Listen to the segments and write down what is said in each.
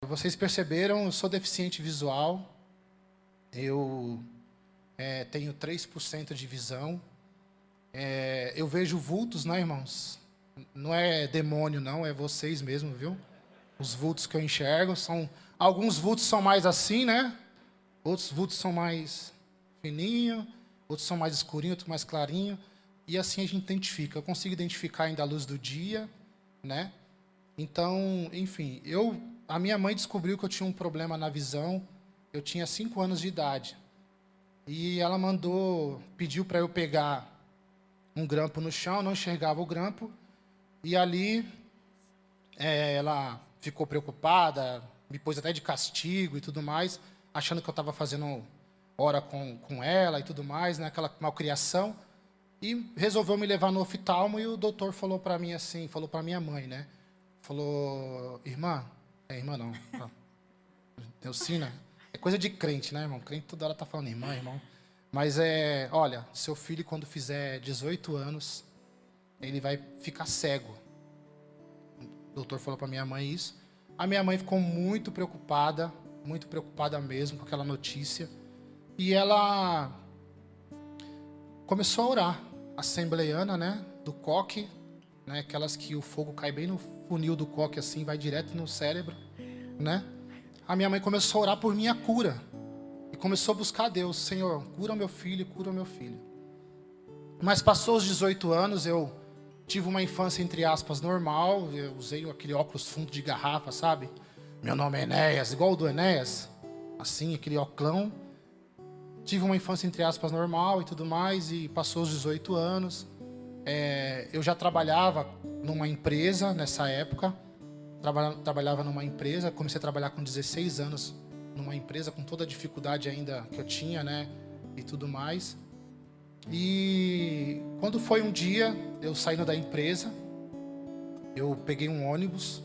Vocês perceberam, eu sou deficiente visual. Eu tenho 3% de visão. Eu vejo vultos, né, irmãos? Não é demônio, não, é vocês mesmo, viu? Os vultos que eu enxergo são... Alguns vultos são mais assim, né? Outros vultos são mais fininho, outros são mais escurinho, outros mais clarinho. E assim a gente identifica. Eu consigo identificar ainda a luz do dia, né? Então, enfim, a minha mãe descobriu que eu tinha um problema na visão. Eu tinha 5 anos de idade. E ela pediu para eu pegar um grampo no chão, eu não enxergava o grampo. E ali ela ficou preocupada, me pôs até de castigo e tudo mais, achando que eu estava fazendo hora com ela e tudo mais, né, aquela malcriação. E resolveu me levar no oftalmo e o doutor falou para mim assim, falou para minha mãe, né? Falou, irmã não, Neucina, é coisa de crente, né, irmão? Crente toda hora tá falando irmã, irmão. Mas olha, seu filho quando fizer 18 anos, ele vai ficar cego. O doutor falou para minha mãe isso. A minha mãe ficou muito preocupada mesmo com aquela notícia. E ela começou a orar, assembleiana, né, do coque, né, aquelas que o fogo cai bem no funil do coque assim, vai direto no cérebro, né? A minha mãe começou a orar por minha cura. E começou a buscar a Deus, Senhor, cura o meu filho, cura o meu filho. Mas passou os 18 anos, eu tive uma infância, entre aspas, normal. Eu usei aquele óculos fundo de garrafa, sabe? Meu nome é Enéas, igual o do Enéas. Assim, aquele óculão. Tive uma infância, entre aspas, normal e tudo mais. E passou os 18 anos. Eu já trabalhava numa empresa nessa época. Trabalhava numa empresa. Comecei a trabalhar com 16 anos numa empresa, com toda a dificuldade ainda que eu tinha, né? E tudo mais. E quando foi um dia, eu saindo da empresa, eu peguei um ônibus,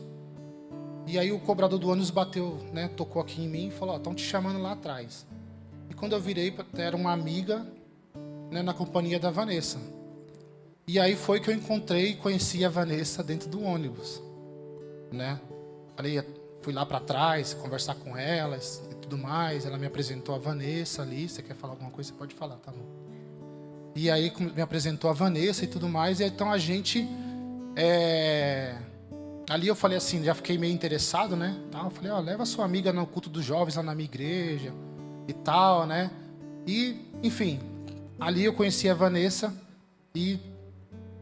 e aí o cobrador do ônibus bateu, né, tocou aqui em mim e falou, estão te chamando lá atrás. E quando eu virei, era uma amiga, né, na companhia da Vanessa. E aí foi que eu encontrei e conheci a Vanessa dentro do ônibus, né? Fui lá para trás, conversar com elas e tudo mais, ela me apresentou a Vanessa ali, você quer falar alguma coisa, você pode falar, tá bom? E aí me apresentou a Vanessa e tudo mais. E então a gente... Ali eu falei assim, já fiquei meio interessado, né? Eu falei, leva sua amiga no culto dos jovens lá na minha igreja e tal, né? E, enfim, ali eu conheci a Vanessa e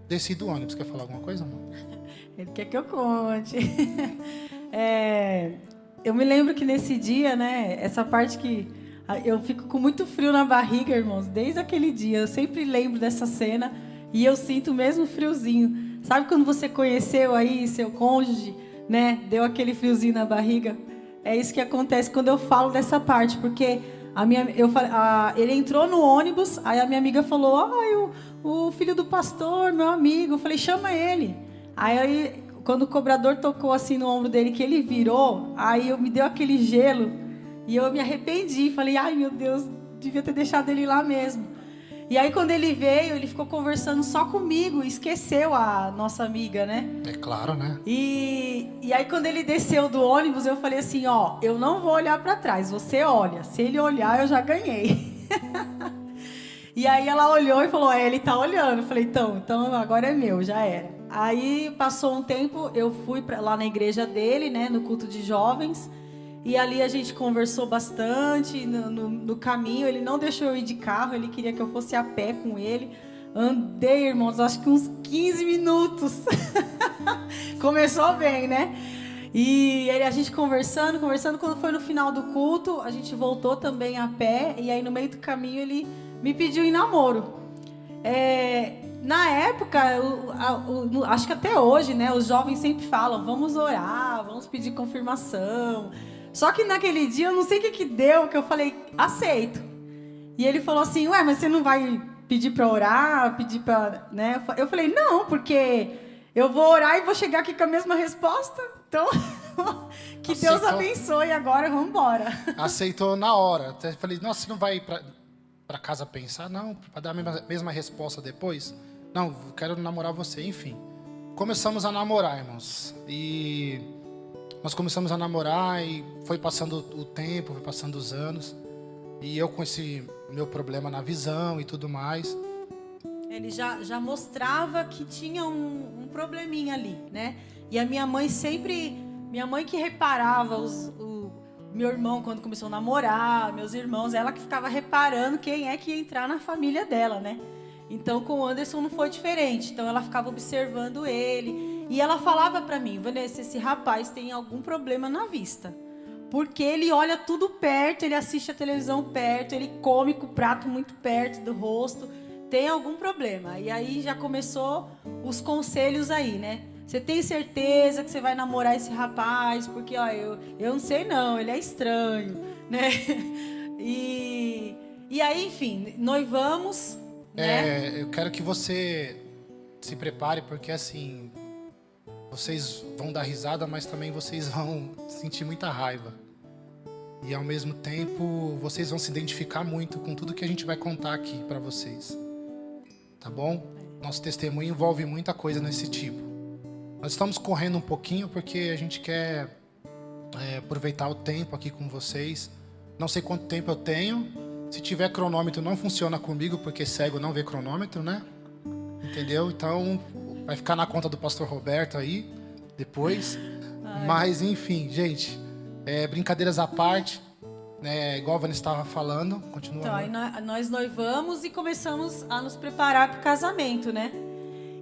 desci do ônibus. Quer falar alguma coisa, amor? Ele quer que eu conte. Eu me lembro que nesse dia, né? Essa parte que... Eu fico com muito frio na barriga, irmãos, desde aquele dia. Eu sempre lembro dessa cena e eu sinto o mesmo friozinho. Sabe quando você conheceu aí seu cônjuge, né? Deu aquele friozinho na barriga? É isso que acontece quando eu falo dessa parte, porque ele entrou no ônibus, aí a minha amiga falou, o filho do pastor, meu amigo. Eu falei, chama ele. Aí quando o cobrador tocou assim no ombro dele, que ele virou, aí me deu aquele gelo. E eu me arrependi, falei, ai meu Deus, devia ter deixado ele lá mesmo. E aí quando ele veio, ele ficou conversando só comigo, esqueceu a nossa amiga, né? É claro, né? E aí quando ele desceu do ônibus, eu falei assim, eu não vou olhar para trás, você olha. Se ele olhar, eu já ganhei. E aí ela olhou e falou, ele tá olhando. Eu falei, então agora é meu, já era. Aí passou um tempo, eu fui lá na igreja dele, né, no culto de jovens. E ali a gente conversou bastante no caminho. Ele não deixou eu ir de carro, ele queria que eu fosse a pé com ele. Andei, irmãos, acho que uns 15 minutos. Começou bem, né? E a gente conversando. Quando foi no final do culto, a gente voltou também a pé. E aí no meio do caminho ele me pediu em namoro. Na época, acho que até hoje, né? Os jovens sempre falam, vamos orar, vamos pedir confirmação. Só que naquele dia, eu não sei o que deu, que eu falei, aceito. E ele falou assim, mas você não vai pedir para orar, pedir para... né? Eu falei, não, porque eu vou orar e vou chegar aqui com a mesma resposta. Então, que aceitou. Deus abençoe agora, vamos embora. Aceitou na hora. Até falei, nossa, você não vai para casa pensar? Não, para dar a mesma resposta depois? Não, quero namorar você, enfim. Começamos a namorar, irmãos. E... nós começamos a namorar e foi passando o tempo, foi passando os anos. E eu com esse meu problema na visão e tudo mais. Ele já mostrava que tinha um probleminha ali, né? E a minha mãe sempre... Minha mãe que reparava meu irmão quando começou a namorar, meus irmãos, ela que ficava reparando quem é que ia entrar na família dela, né? Então, com o Anderson não foi diferente. Então, ela ficava observando ele. E ela falava pra mim, Vanessa, esse rapaz tem algum problema na vista. Porque ele olha tudo perto, ele assiste a televisão perto, ele come com o prato muito perto do rosto. Tem algum problema. E aí já começou os conselhos aí, né? Você tem certeza que você vai namorar esse rapaz? Porque, ó, eu não sei não, ele é estranho, né? E aí, enfim, noivamos, né? Eu quero que você se prepare, porque assim, vocês vão dar risada, mas também vocês vão sentir muita raiva. E ao mesmo tempo, vocês vão se identificar muito com tudo que a gente vai contar aqui para vocês. Tá bom? Nosso testemunho envolve muita coisa nesse tipo. Nós estamos correndo um pouquinho porque a gente quer aproveitar o tempo aqui com vocês. Não sei quanto tempo eu tenho. Se tiver cronômetro, não funciona comigo, porque cego não vê cronômetro, né? Entendeu? Então, vai ficar na conta do pastor Roberto aí, depois. Mas, enfim, gente, brincadeiras à parte, né? Igual a Vanessa estava falando, continua. Então, aí nós noivamos e começamos a nos preparar para o casamento, né?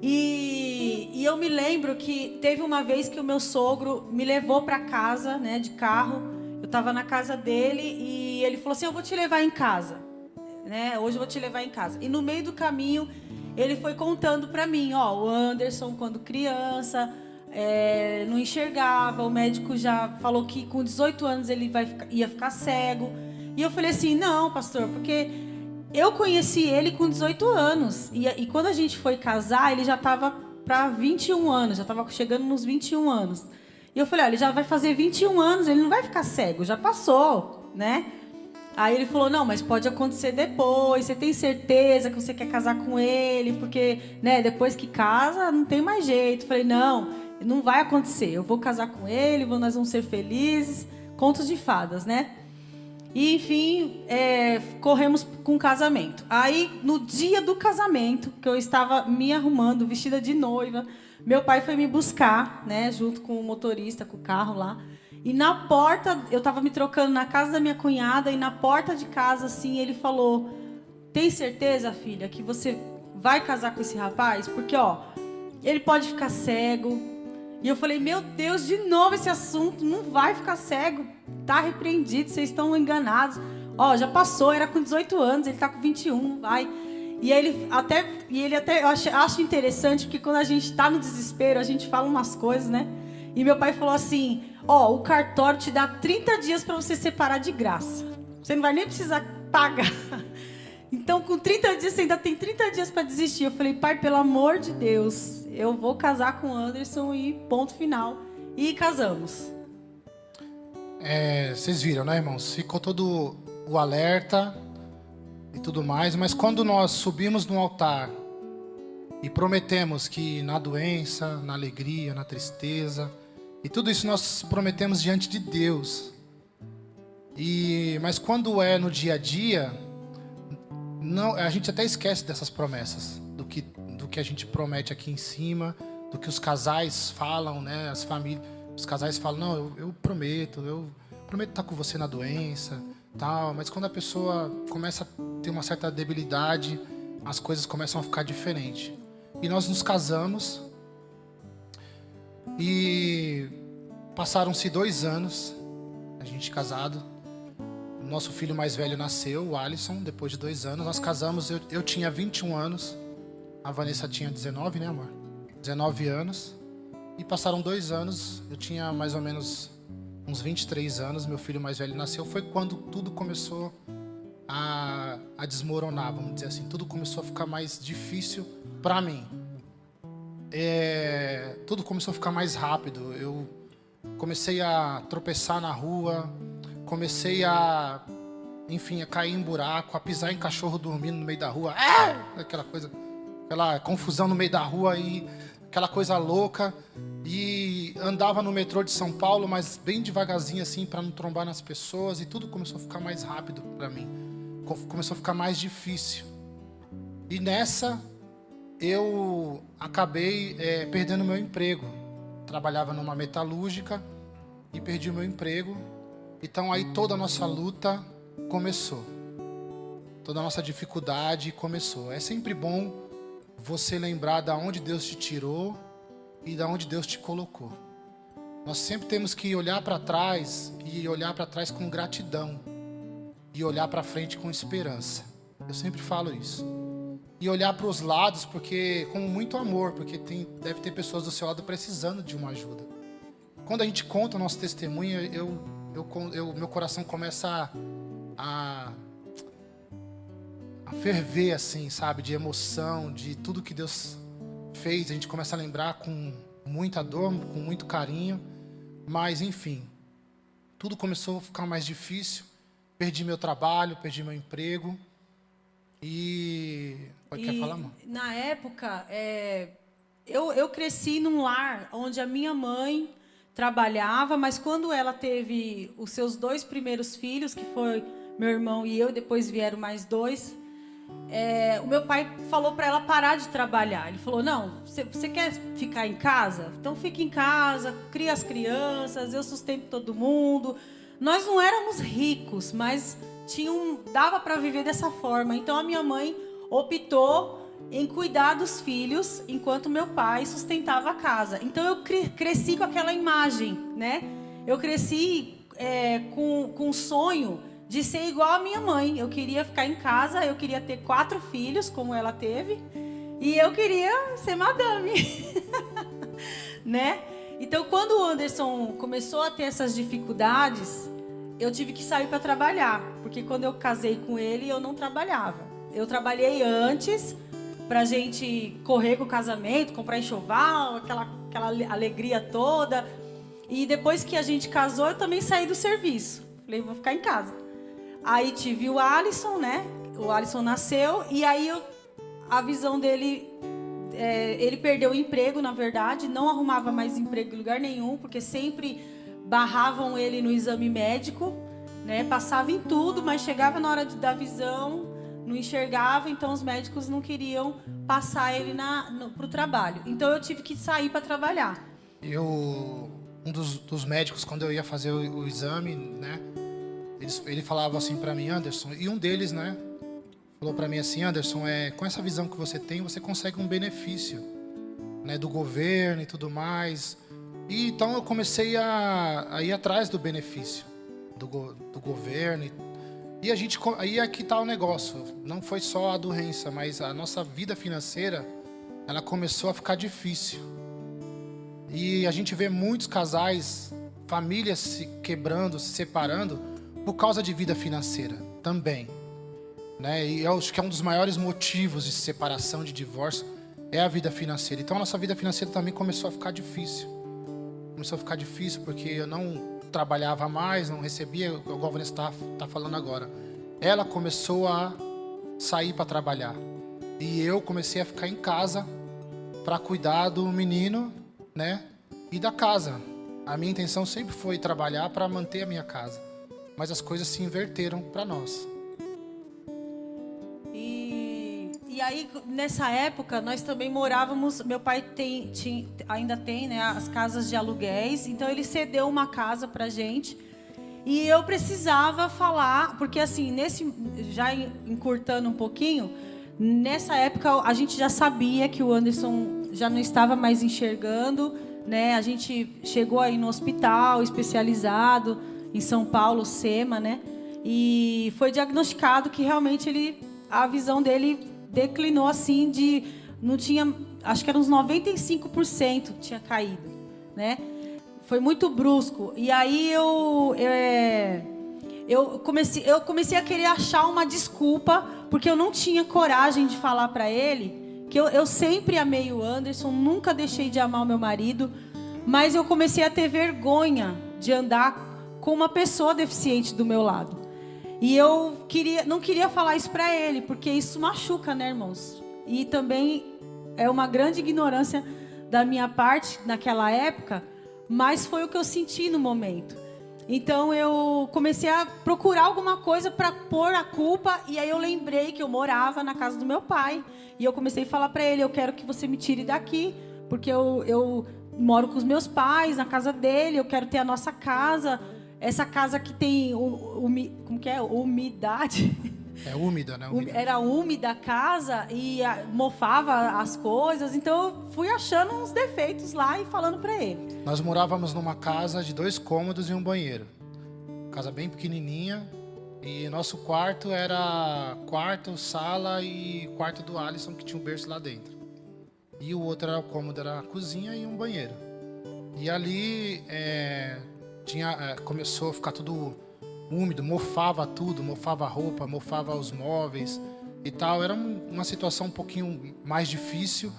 E eu me lembro que teve uma vez que o meu sogro me levou para casa, né, de carro. Eu estava na casa dele e ele falou assim, eu vou te levar em casa, né? Hoje eu vou te levar em casa. E no meio do caminho, ele foi contando para mim, ó, o Anderson, quando criança, não enxergava. O médico já falou que com 18 anos ele ia ficar cego. E eu falei assim, não, pastor, porque... Eu conheci ele com 18 anos. E quando a gente foi casar, ele já estava para 21 anos. Já estava chegando nos 21 anos. E eu falei, ele já vai fazer 21 anos, ele não vai ficar cego, já passou, né? Aí ele falou, não, mas pode acontecer depois. Você tem certeza que você quer casar com ele? Porque, né, depois que casa, não tem mais jeito. Eu falei, não vai acontecer. Eu vou casar com ele, nós vamos ser felizes. Contos de fadas, né? E, enfim, corremos com o casamento. Aí, no dia do casamento, que eu estava me arrumando, vestida de noiva, meu pai foi me buscar, né, junto com o motorista, com o carro lá. E na porta, eu estava me trocando na casa da minha cunhada, e na porta de casa, assim, ele falou, tem certeza, filha, que você vai casar com esse rapaz? Porque, ó, ele pode ficar cego. E eu falei, meu Deus, de novo esse assunto, não vai ficar cego, tá repreendido, vocês estão enganados. Ó, já passou, era com 18 anos, ele tá com 21, não vai. E ele até eu acho interessante, porque quando a gente tá no desespero, a gente fala umas coisas, né? E meu pai falou assim, ó, o cartório te dá 30 dias para você separar de graça. Você não vai nem precisar pagar. Então, com 30 dias, você ainda tem 30 dias para desistir. Eu falei, pai, pelo amor de Deus, eu vou casar com o Anderson e ponto final. E casamos. Vocês viram, né, irmãos? Ficou todo o alerta e tudo mais. Mas quando nós subimos no altar e prometemos que na doença, na alegria, na tristeza, e tudo isso nós prometemos diante de Deus. Mas quando é no dia a dia... Não, a gente até esquece dessas promessas, do que a gente promete aqui em cima, do que os casais falam, né? As famílias, os casais falam, não, eu prometo estar com você na doença, tal. Mas quando a pessoa começa a ter uma certa debilidade, as coisas começam a ficar diferentes. E nós nos casamos e passaram-se 2 anos, a gente casado. Nosso filho mais velho nasceu, o Alisson, depois de 2 anos. Nós casamos, eu tinha 21 anos. A Vanessa tinha 19, né, amor? 19 anos. E passaram 2 anos, eu tinha mais ou menos uns 23 anos. Meu filho mais velho nasceu. Foi quando tudo começou a desmoronar, vamos dizer assim. Tudo começou a ficar mais difícil para mim. Tudo começou a ficar mais rápido. Eu comecei a tropeçar na rua. Comecei a cair em buraco, a pisar em cachorro dormindo no meio da rua. Aquela coisa, aquela confusão no meio da rua. E aquela coisa louca, e andava no metrô de São Paulo, mas bem devagarzinho assim, para não trombar nas pessoas, e tudo começou a ficar mais rápido para mim. Começou a ficar mais difícil. E nessa, eu acabei perdendo meu emprego. Trabalhava numa metalúrgica e perdi o meu emprego. Então aí toda a nossa luta começou. Toda a nossa dificuldade começou. É sempre bom você lembrar de onde Deus te tirou e de onde Deus te colocou. Nós sempre temos que olhar para trás e olhar para trás com gratidão e olhar para frente com esperança. Eu sempre falo isso. E olhar para os lados porque com muito amor, porque deve ter pessoas do seu lado precisando de uma ajuda. Quando a gente conta o nosso testemunho, meu coração começa a ferver assim, sabe, de emoção, de tudo que Deus fez. A gente começa a lembrar com muita dor, com muito carinho, mas enfim, tudo começou a ficar mais difícil. Perdi meu trabalho, perdi meu emprego e quer falar, mãe? Na época, eu cresci num lar onde a minha mãe trabalhava, mas quando ela teve os seus 2 primeiros filhos, que foi meu irmão e eu, depois vieram mais 2. O meu pai falou para ela parar de trabalhar. Ele falou, não, você quer ficar em casa? Então fique em casa, cria as crianças, eu sustento todo mundo. Nós não éramos ricos, mas dava para viver dessa forma. Então a minha mãe optou em cuidar dos filhos, enquanto meu pai sustentava a casa. Então eu cresci com aquela imagem, né? Eu cresci com um sonho de ser igual a minha mãe. Eu queria ficar em casa, eu queria ter 4 filhos, como ela teve, e eu queria ser madame, né? Então, quando o Anderson começou a ter essas dificuldades, eu tive que sair para trabalhar, porque quando eu casei com ele, eu não trabalhava. Eu trabalhei antes, pra gente correr com o casamento, comprar enxoval, aquela alegria toda. E depois que a gente casou, eu também saí do serviço. Falei, vou ficar em casa. Aí tive o Alisson, né? O Alisson nasceu e aí a visão dele... ele perdeu o emprego, na verdade. Não arrumava mais emprego em lugar nenhum, porque sempre barravam ele no exame médico, né? Passava em tudo, mas chegava na hora de dar visão, não enxergava. Então os médicos não queriam passar ele para o trabalho. Então eu tive que sair para trabalhar. Um dos médicos, quando eu ia fazer o exame, né? Ele falava assim para mim, Anderson, e um deles, né, falou para mim assim, Anderson, com essa visão que você tem, você consegue um benefício, né, do governo e tudo mais. E então eu comecei a ir atrás do benefício do governo. E aí aqui tá o negócio. Não foi só a doença, mas a nossa vida financeira, ela começou a ficar difícil. E a gente vê muitos casais, famílias se quebrando, se separando, por causa de vida financeira também, né? E eu acho que é um dos maiores motivos de separação, de divórcio, é a vida financeira. Então a nossa vida financeira também começou a ficar difícil. Começou a ficar difícil porque eu não trabalhava mais, não recebia, igual a Vanessa tá falando agora. Ela começou a sair para trabalhar. E eu comecei a ficar em casa para cuidar do menino, né? E da casa. A minha intenção sempre foi trabalhar para manter a minha casa. Mas as coisas se inverteram para nós. E aí, nessa época, nós também morávamos... Meu pai ainda tem, né, as casas de aluguéis. Então, ele cedeu uma casa para a gente. E eu precisava falar... Porque, assim, já encurtando um pouquinho... Nessa época, a gente já sabia que o Anderson já não estava mais enxergando, né? A gente chegou aí no hospital especializado... em São Paulo, SEMA, né? E foi diagnosticado que realmente a visão dele declinou assim não tinha, acho que era uns 95% tinha caído, né? Foi muito brusco. E aí eu comecei a querer achar uma desculpa, porque eu não tinha coragem de falar para ele que eu sempre amei o Anderson, nunca deixei de amar o meu marido, mas eu comecei a ter vergonha de andar com uma pessoa deficiente do meu lado. E eu não queria falar isso para ele, porque isso machuca, né, irmãos? E também é uma grande ignorância da minha parte naquela época, mas foi o que eu senti no momento. Então eu comecei a procurar alguma coisa para pôr a culpa, e aí eu lembrei que eu morava na casa do meu pai, e eu comecei a falar para ele: eu quero que você me tire daqui, porque eu moro com os meus pais na casa dele, eu quero ter a nossa casa, essa casa que tem como que é? Umidade. É úmida, né? Úmida. Era úmida a casa e mofava as coisas, então eu fui achando uns defeitos lá e falando para ele. Nós morávamos numa casa de 2 cômodos e um banheiro. Casa bem pequenininha. E nosso quarto era quarto, sala e quarto do Alisson, que tinha um berço lá dentro. E o outro era o cômodo, era a cozinha e um banheiro. E ali começou a ficar tudo úmido, mofava tudo, mofava a roupa, mofava os móveis e tal. Era uma situação um pouquinho mais difícil,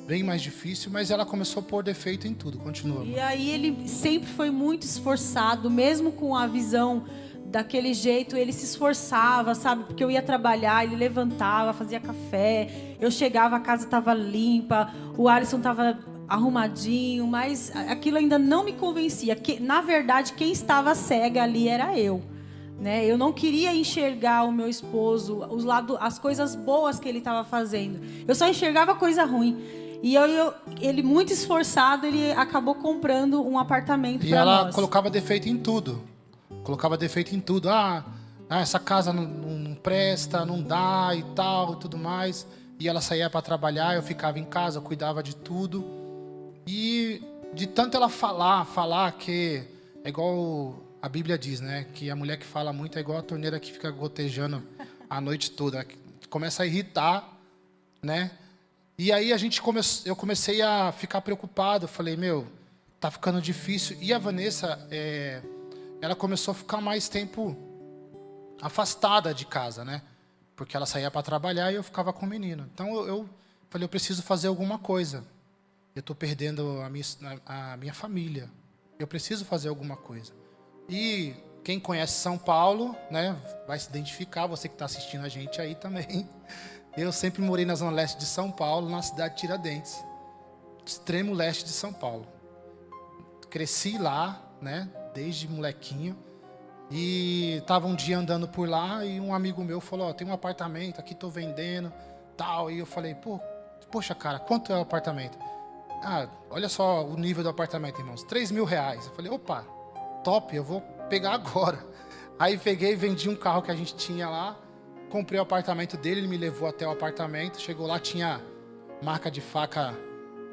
bem mais difícil, mas ela começou a pôr defeito em tudo. Continua. E aí ele sempre foi muito esforçado, mesmo com a visão daquele jeito, ele se esforçava, sabe? Porque eu ia trabalhar, ele levantava, fazia café, eu chegava, a casa estava limpa, o Alisson estava arrumadinho, mas aquilo ainda não me convencia. Que, na verdade, quem estava cega ali era eu. Né? Eu não queria enxergar o meu esposo, as coisas boas que ele estava fazendo. Eu só enxergava coisa ruim. E ele, muito esforçado, ele acabou comprando um apartamento para nós. E ela colocava defeito em tudo. Colocava defeito em tudo. Essa casa não presta, não dá e tal, e tudo mais. E ela saía para trabalhar, eu ficava em casa, eu cuidava de tudo. E de tanto ela falar que é igual a Bíblia diz, né? Que a mulher que fala muito é igual a torneira que fica gotejando a noite toda. Começa a irritar, né? E aí eu comecei a ficar preocupado. Eu falei, tá ficando difícil. E a Vanessa, ela começou a ficar mais tempo afastada de casa, né? Porque ela saía para trabalhar e eu ficava com o menino. Então eu falei, eu preciso fazer alguma coisa. Eu estou perdendo a minha família. Eu preciso fazer alguma coisa. E quem conhece São Paulo, né, vai se identificar, você que está assistindo a gente aí também. Eu sempre morei na zona leste de São Paulo, na cidade de Tiradentes. Extremo leste de São Paulo. Cresci lá, né, desde molequinho. E estava um dia andando por lá e um amigo meu falou, tem um apartamento aqui, estou vendendo, tal. E eu falei, poxa cara, quanto é o apartamento? Olha só o nível do apartamento, irmãos, R$3.000. Eu falei, opa, top, eu vou pegar agora. Aí peguei, vendi um carro que a gente tinha lá, comprei o apartamento dele, ele me levou até o apartamento, chegou lá, tinha marca de faca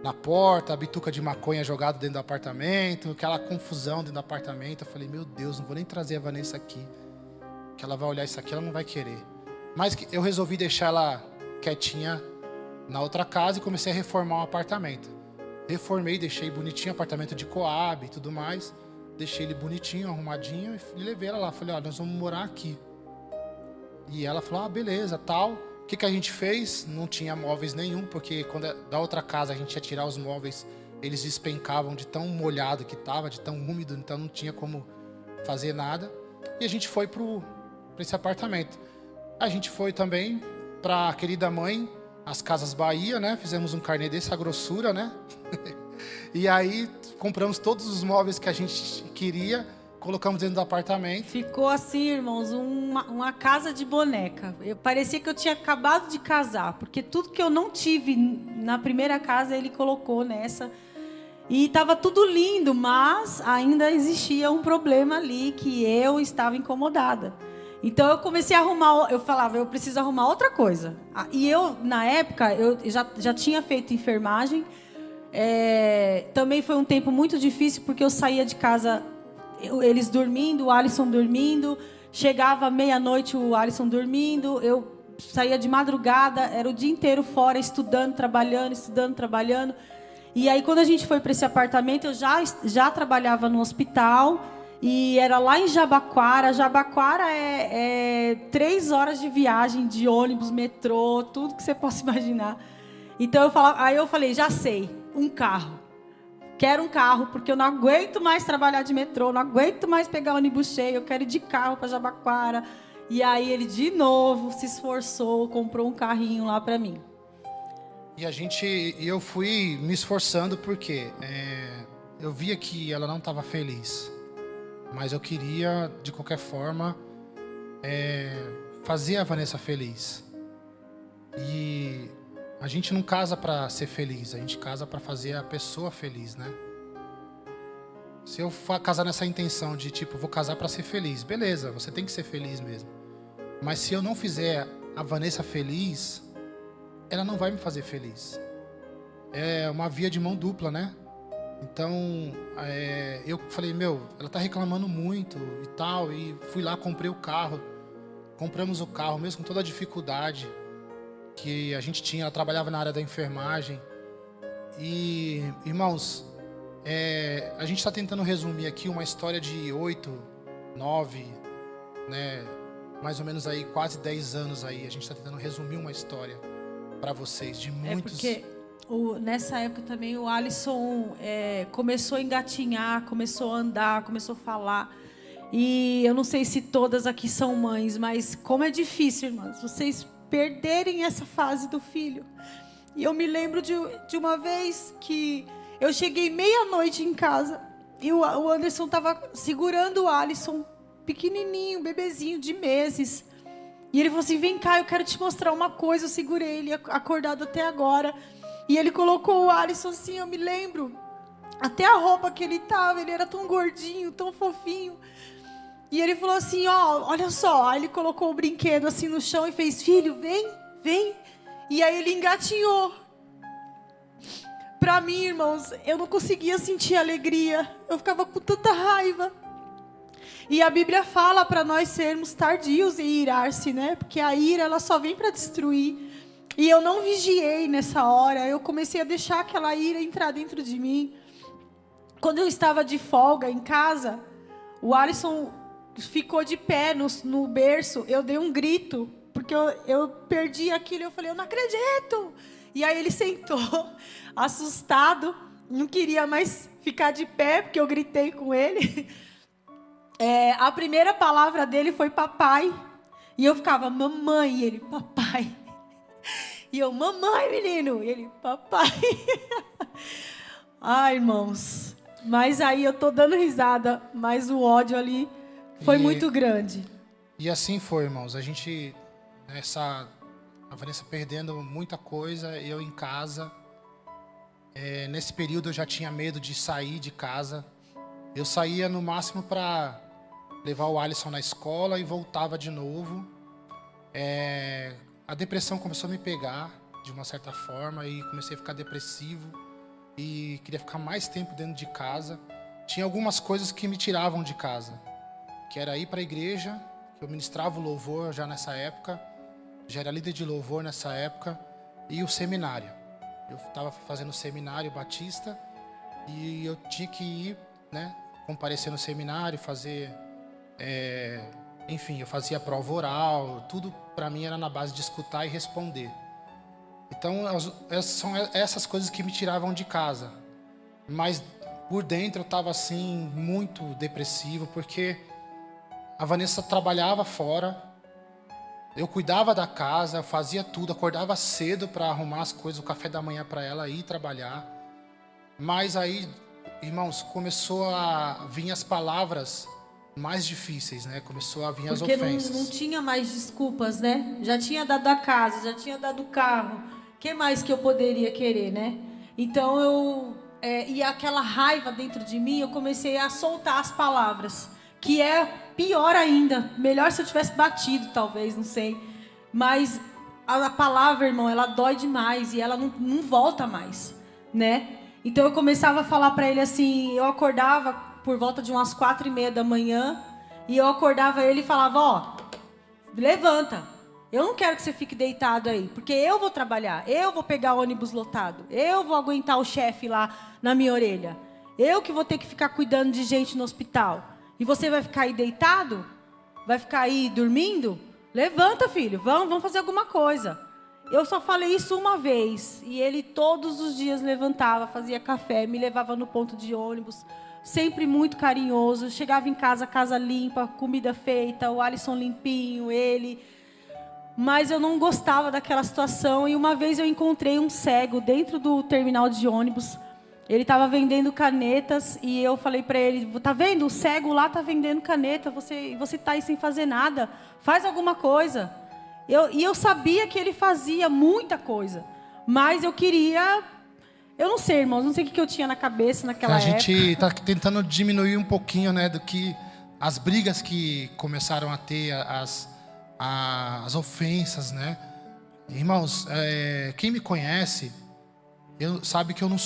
na porta, bituca de maconha jogado dentro do apartamento, aquela confusão dentro do apartamento. Eu falei, meu Deus, não vou nem trazer a Vanessa aqui, que ela vai olhar isso aqui, ela não vai querer. Mas eu resolvi deixar ela quietinha na outra casa e comecei a reformar o apartamento. Reformei, deixei bonitinho, apartamento de Coab e tudo mais. Deixei ele bonitinho, arrumadinho e levei ela lá. Falei, nós vamos morar aqui. E ela falou, beleza, tal. O que a gente fez? Não tinha móveis nenhum, porque quando da outra casa a gente ia tirar os móveis, eles despencavam de tão molhado que estava, de tão úmido, então não tinha como fazer nada. E a gente foi para esse apartamento. A gente foi também para a querida mãe, as Casas Bahia, né? Fizemos um carnê dessa grossura, né? E aí compramos todos os móveis que a gente queria, colocamos dentro do apartamento. Ficou assim, irmãos, uma casa de boneca. Parecia que eu tinha acabado de casar, porque tudo que eu não tive na primeira casa, ele colocou nessa. E estava tudo lindo, mas ainda existia um problema ali, que eu estava incomodada. Então eu comecei a arrumar, eu falava, eu preciso arrumar outra coisa. E eu, na época, eu já tinha feito enfermagem. Também foi um tempo muito difícil, porque eu saía de casa, eles dormindo, o Alisson dormindo. Chegava meia-noite, o Alisson dormindo. Eu saía de madrugada, era o dia inteiro fora, estudando, trabalhando. E aí, quando a gente foi para esse apartamento, eu já trabalhava no hospital. E era lá em Jabaquara. Jabaquara é 3 horas de viagem de ônibus, metrô, tudo que você possa imaginar. Então eu falei, já sei, um carro. Quero um carro, porque eu não aguento mais trabalhar de metrô, não aguento mais pegar ônibus cheio, eu quero ir de carro para Jabaquara. E aí ele de novo se esforçou, comprou um carrinho lá para mim. E eu fui me esforçando porque eu via que ela não estava feliz. Mas eu queria, de qualquer forma, fazer a Vanessa feliz. E a gente não casa para ser feliz, a gente casa para fazer a pessoa feliz, né? Se eu casar nessa intenção de tipo, vou casar para ser feliz, beleza, você tem que ser feliz mesmo. Mas se eu não fizer a Vanessa feliz, ela não vai me fazer feliz. É uma via de mão dupla, né? Então, eu falei, ela tá reclamando muito e tal, e fui lá, comprei o carro. Compramos o carro, mesmo com toda a dificuldade que a gente tinha. Ela trabalhava na área da enfermagem. E, irmãos, a gente está tentando resumir aqui uma história de 8, 9, né, mais ou menos aí, quase 10 anos aí. A gente está tentando resumir uma história para vocês de muitos... Porque nessa época também o Alisson começou a engatinhar, começou a andar, começou a falar. E eu não sei se todas aqui são mães, mas como é difícil, irmãs, vocês perderem essa fase do filho. E eu me lembro de uma vez que eu cheguei meia-noite em casa e o Anderson estava segurando o Alisson, pequenininho, bebezinho de meses. E ele falou assim, vem cá, eu quero te mostrar uma coisa. Eu segurei ele acordado até agora. E ele colocou o Alisson assim, eu me lembro, até a roupa que ele estava, ele era tão gordinho, tão fofinho. E ele falou assim, olha só. Aí ele colocou o brinquedo assim no chão e fez, filho, vem, vem. E aí ele engatinhou. Para mim, irmãos, eu não conseguia sentir alegria. Eu ficava com tanta raiva. E a Bíblia fala para nós sermos tardios em irar-se, né? Porque a ira, ela só vem para destruir. E eu não vigiei nessa hora. Eu comecei a deixar aquela ira entrar dentro de mim. Quando eu estava de folga em casa, o Alisson ficou de pé no berço. Eu dei um grito, porque eu perdi aquilo. Eu falei, eu não acredito. E aí ele sentou, assustado. Não queria mais ficar de pé, porque eu gritei com ele. A primeira palavra dele foi papai. E eu ficava, mamãe. E ele, papai. E eu, mamãe, menino. E ele, papai. Ai, irmãos. Mas aí eu tô dando risada. Mas o ódio ali foi muito grande. E assim foi, irmãos. A gente, a Vanessa perdendo muita coisa. Eu em casa. Nesse período eu já tinha medo de sair de casa. Eu saía no máximo para levar o Alisson na escola e voltava de novo. A depressão começou a me pegar de uma certa forma e comecei a ficar depressivo e queria ficar mais tempo dentro de casa. Tinha algumas coisas que me tiravam de casa, que era ir para a igreja, que eu ministrava o louvor já nessa época, já era líder de louvor nessa época, e o seminário. Eu estava fazendo o seminário batista e eu tinha que ir, né, comparecer no seminário, fazer... enfim, eu fazia prova oral, tudo para mim era na base de escutar e responder. Então, são essas coisas que me tiravam de casa. Mas por dentro eu estava assim, muito depressivo, porque a Vanessa trabalhava fora, eu cuidava da casa, eu fazia tudo, acordava cedo para arrumar as coisas, o café da manhã para ela ir trabalhar. Mas aí, irmãos, começou a vir as palavras mais difíceis, né? Começou a vir as ofensas. Porque não tinha mais desculpas, né? Já tinha dado a casa, já tinha dado o carro. O que mais que eu poderia querer, né? Então e aquela raiva dentro de mim, eu comecei a soltar as palavras, que é pior ainda. Melhor se eu tivesse batido, talvez, não sei. Mas a palavra, irmão, ela dói demais e ela não volta mais, né? Então eu começava a falar para ele assim, eu acordava por volta de umas 4:30 da manhã, e eu acordava ele e falava, levanta, eu não quero que você fique deitado aí, porque eu vou trabalhar, eu vou pegar o ônibus lotado, eu vou aguentar o chefe lá na minha orelha, eu que vou ter que ficar cuidando de gente no hospital, e você vai ficar aí deitado? Vai ficar aí dormindo? Levanta, filho, vamos fazer alguma coisa. Eu só falei isso uma vez, e ele todos os dias levantava, fazia café, me levava no ponto de ônibus, sempre muito carinhoso. Chegava em casa, casa limpa, comida feita, o Alisson limpinho, ele. mas eu não gostava daquela situação. E uma vez eu encontrei um cego dentro do terminal de ônibus. Ele estava vendendo canetas e eu falei para ele: tá vendo? O cego lá está vendendo caneta, você está aí sem fazer nada, faz alguma coisa. Eu sabia que ele fazia muita coisa, mas eu queria... Eu não sei, irmãos, não sei o que eu tinha na cabeça naquela época. A gente está tentando diminuir um pouquinho, né, do que as brigas que começaram a ter, as ofensas, né? Irmãos, quem me conhece, sabe que eu não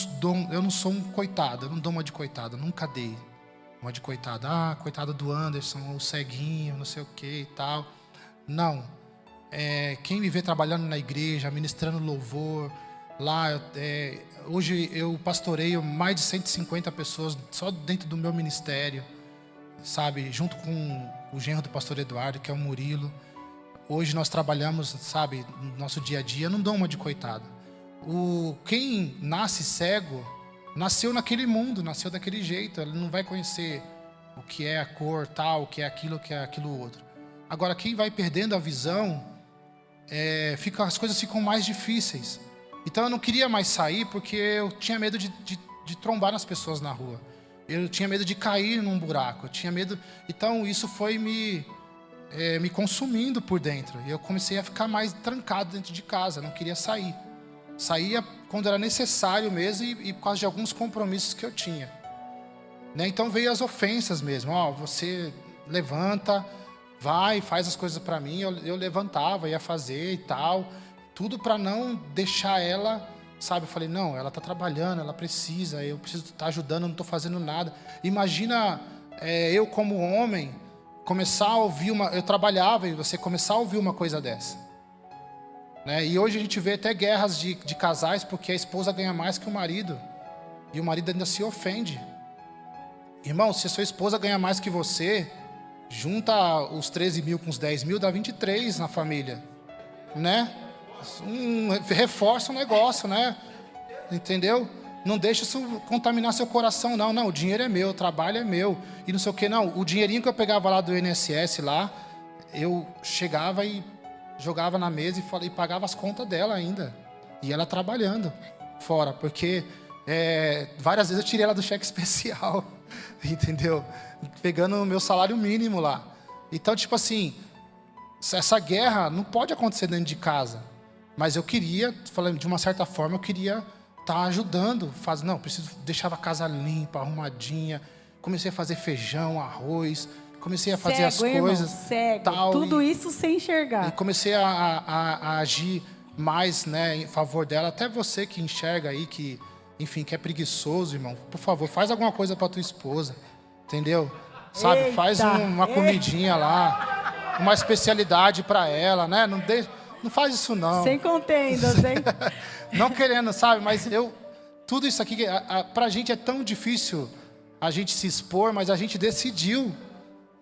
sou um coitado, eu não dou uma de coitado, eu nunca dei uma de coitado. Ah, coitado do Anderson, o ceguinho, não sei o que e tal. Não. Quem me vê trabalhando na igreja, ministrando louvor, lá, hoje eu pastoreio mais de 150 pessoas só dentro do meu ministério, sabe? Junto com o genro do pastor Eduardo, que é o Murilo. Hoje nós trabalhamos, sabe, no nosso dia a dia, não dou uma de coitado. Quem nasce cego, nasceu naquele mundo, nasceu daquele jeito. Ele não vai conhecer o que é a cor tal, o que é aquilo outro. Agora, quem vai perdendo a visão, as coisas ficam mais difíceis. Então eu não queria mais sair porque eu tinha medo de trombar nas pessoas na rua. Eu tinha medo de cair num buraco. Eu tinha medo. Então isso foi me consumindo por dentro. E eu comecei a ficar mais trancado dentro de casa. Não queria sair. Saía quando era necessário mesmo e por causa de alguns compromissos que eu tinha. Né? Então veio as ofensas mesmo. Você levanta, vai, faz as coisas para mim. Eu levantava, ia fazer e tal. Tudo para não deixar ela, sabe? Eu falei, não, ela está trabalhando, ela precisa, eu preciso estar ajudando, eu não estou fazendo nada. Imagina eu como homem começar a ouvir eu trabalhava e você começar a ouvir uma coisa dessa. Né? E hoje a gente vê até guerras de casais porque a esposa ganha mais que o marido. E o marido ainda se ofende. Irmão, se a sua esposa ganha mais que você, junta os 13 mil com os 10 mil, dá 23 na família. Né? Reforça o negócio, né? Entendeu? Não deixa isso contaminar seu coração, não. Não, o dinheiro é meu, o trabalho é meu. E não sei o que, não. O dinheirinho que eu pegava lá do INSS lá, eu chegava e jogava na mesa e pagava as contas dela ainda. E ela trabalhando fora, porque várias vezes eu tirei ela do cheque especial, entendeu? Pegando o meu salário mínimo lá. Então, tipo assim, essa guerra não pode acontecer dentro de casa. Mas eu queria, falando de uma certa forma, eu queria estar ajudando. Não, deixava a casa limpa, arrumadinha. Comecei a fazer feijão, arroz. Comecei a fazer as coisas. Cego, tal, tudo isso sem enxergar. E comecei a agir mais, né, em favor dela. Até você que enxerga aí, que é preguiçoso, irmão. Por favor, faz alguma coisa para tua esposa. Entendeu? Sabe, Eita, faz uma comidinha lá. Uma especialidade para ela, né? Não faz isso não. Sem contendas, hein? Não querendo, sabe? Mas tudo isso aqui, pra gente é tão difícil a gente se expor, mas a gente decidiu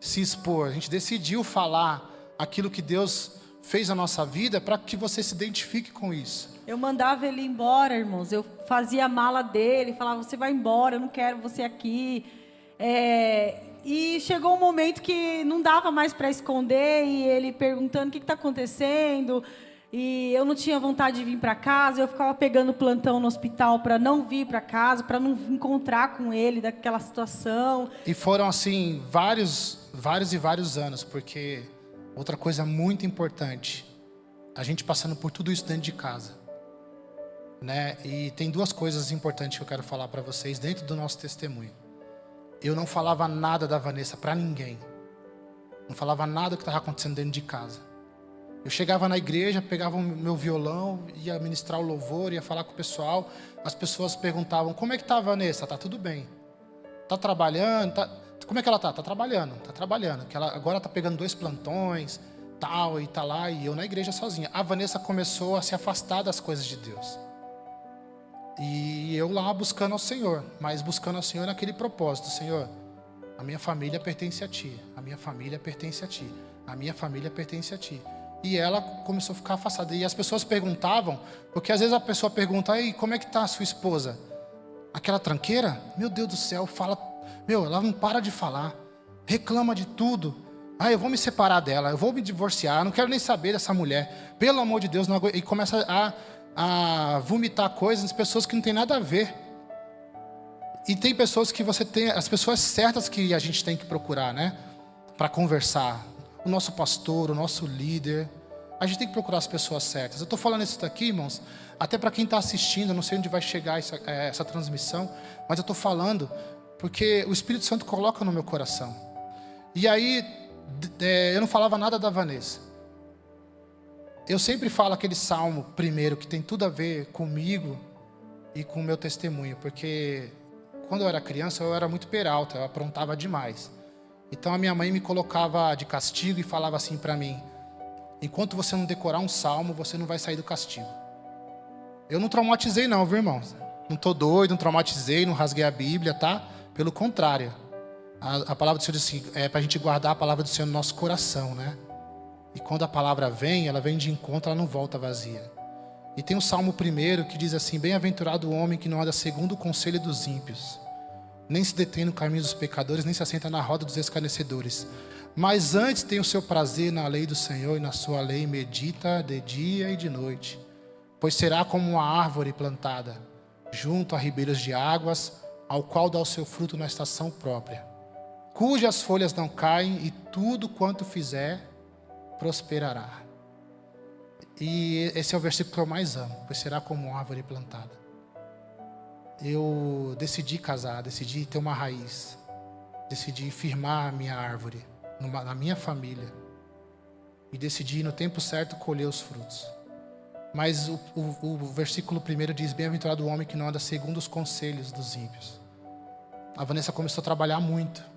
se expor. A gente decidiu falar aquilo que Deus fez na nossa vida para que você se identifique com isso. Eu mandava ele embora, irmãos. Eu fazia a mala dele, falava, você vai embora, eu não quero você aqui. E chegou um momento que não dava mais para esconder, e ele perguntando o que está acontecendo, e eu não tinha vontade de vir para casa, eu ficava pegando plantão no hospital para não vir para casa, para não encontrar com ele daquela situação. E foram assim, vários e vários anos, porque outra coisa muito importante, a gente passando por tudo isso dentro de casa. Né? E tem duas coisas importantes que eu quero falar para vocês dentro do nosso testemunho. Eu não falava nada da Vanessa para ninguém. Não falava nada do que estava acontecendo dentro de casa. Eu chegava na igreja, pegava o meu violão, ia ministrar o louvor, ia falar com o pessoal. As pessoas perguntavam, como é que tá a Vanessa? Tá tudo bem. Tá trabalhando? Como é que ela tá? Tá trabalhando. Que ela agora tá pegando 2 plantões, tal, e tá lá, e eu na igreja sozinha. A Vanessa começou a se afastar das coisas de Deus. E eu lá buscando ao Senhor, mas buscando ao Senhor naquele propósito. Senhor, a minha família pertence a Ti, a minha família pertence a Ti, a minha família pertence a Ti. E ela começou a ficar afastada. E as pessoas perguntavam, porque às vezes a pessoa pergunta, aí, como é que está a sua esposa? Aquela tranqueira? Meu Deus do céu, ela não para de falar, reclama de tudo. Ah, eu vou me separar dela, eu vou me divorciar, não quero nem saber dessa mulher. Pelo amor de Deus, não aguento. E começa a vomitar coisas de pessoas que não tem nada a ver. E tem pessoas que você tem, as pessoas certas que a gente tem que procurar, né? Para conversar. O nosso pastor, o nosso líder. A gente tem que procurar as pessoas certas. Eu estou falando isso daqui, irmãos, até para quem está assistindo. Eu não sei onde vai chegar essa transmissão, mas eu estou falando porque o Espírito Santo coloca no meu coração. E aí, eu não falava nada da Vanessa. Eu sempre falo aquele salmo primeiro, que tem tudo a ver comigo e com o meu testemunho, porque quando eu era criança eu era muito peralta, eu aprontava demais. Então a minha mãe me colocava de castigo e falava assim para mim: enquanto você não decorar um salmo, você não vai sair do castigo. Eu não traumatizei não, viu, irmãos? Não tô doido, não traumatizei, não rasguei a Bíblia, tá? Pelo contrário. A palavra do Senhor diz assim, é para a gente guardar a palavra do Senhor no nosso coração, né? E quando a palavra vem, ela vem de encontro, ela não volta vazia. E tem o Salmo 1 que diz assim: bem-aventurado o homem que não anda segundo o conselho dos ímpios, nem se detém no caminho dos pecadores, nem se assenta na roda dos escarnecedores. Mas antes tem o seu prazer na lei do Senhor, e na sua lei medita de dia e de noite. Pois será como uma árvore plantada junto a ribeiros de águas, ao qual dá o seu fruto na estação própria, cujas folhas não caem, e tudo quanto fizer prosperará. E esse é o versículo que eu mais amo, pois será como uma árvore plantada. Eu decidi casar, decidi ter uma raiz, decidi firmar a minha árvore na minha família, e decidi no tempo certo colher os frutos. Mas o versículo 1 diz: bem-aventurado o homem que não anda segundo os conselhos dos ímpios. A Vanessa começou a trabalhar muito.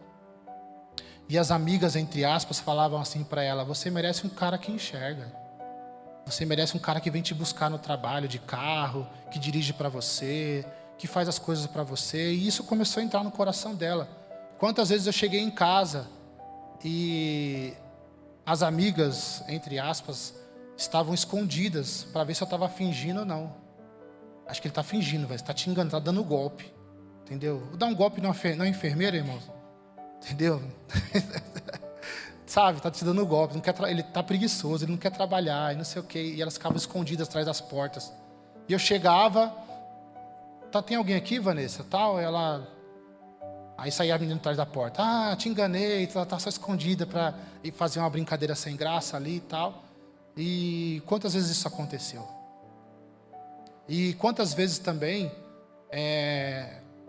E as amigas, entre aspas, falavam assim para ela: você merece um cara que enxerga. Você merece um cara que vem te buscar no trabalho de carro, que dirige para você, que faz as coisas para você. E isso começou a entrar no coração dela. Quantas vezes eu cheguei em casa e as amigas, entre aspas, estavam escondidas para ver se eu estava fingindo ou não. Acho que ele está fingindo, velho. Está te enganando, está dando golpe. Entendeu? Vou dar um golpe na enfermeira, irmão. Entendeu? Sabe, tá te dando golpe, não quer ele tá preguiçoso, ele não quer trabalhar, e não sei o quê. E elas ficavam escondidas atrás das portas. E eu chegava: tem alguém aqui, Vanessa? Tal, ela... Aí saía a menina atrás da porta: ah, te enganei, ela tá só escondida para ir fazer uma brincadeira sem graça ali e tal. E quantas vezes isso aconteceu? E quantas vezes também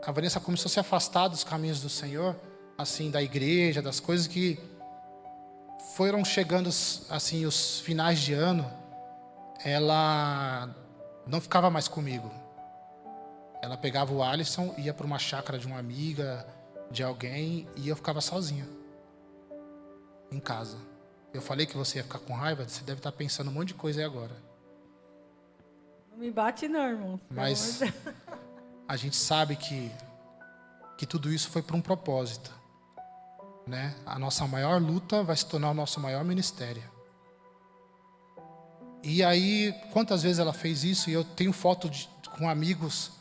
a Vanessa começou a se afastar dos caminhos do Senhor, assim, da igreja, das coisas que foram chegando, assim, os finais de ano, ela não ficava mais comigo. Ela pegava o Alisson, ia para uma chácara de uma amiga, de alguém, e eu ficava sozinha em casa. Eu falei que você ia ficar com raiva, você deve estar pensando um monte de coisa aí agora. Não me bate não, irmão. Mas a gente sabe que tudo isso foi para um propósito, né? A nossa maior luta vai se tornar o nosso maior ministério. E aí, quantas vezes ela fez isso? E eu tenho foto com amigos,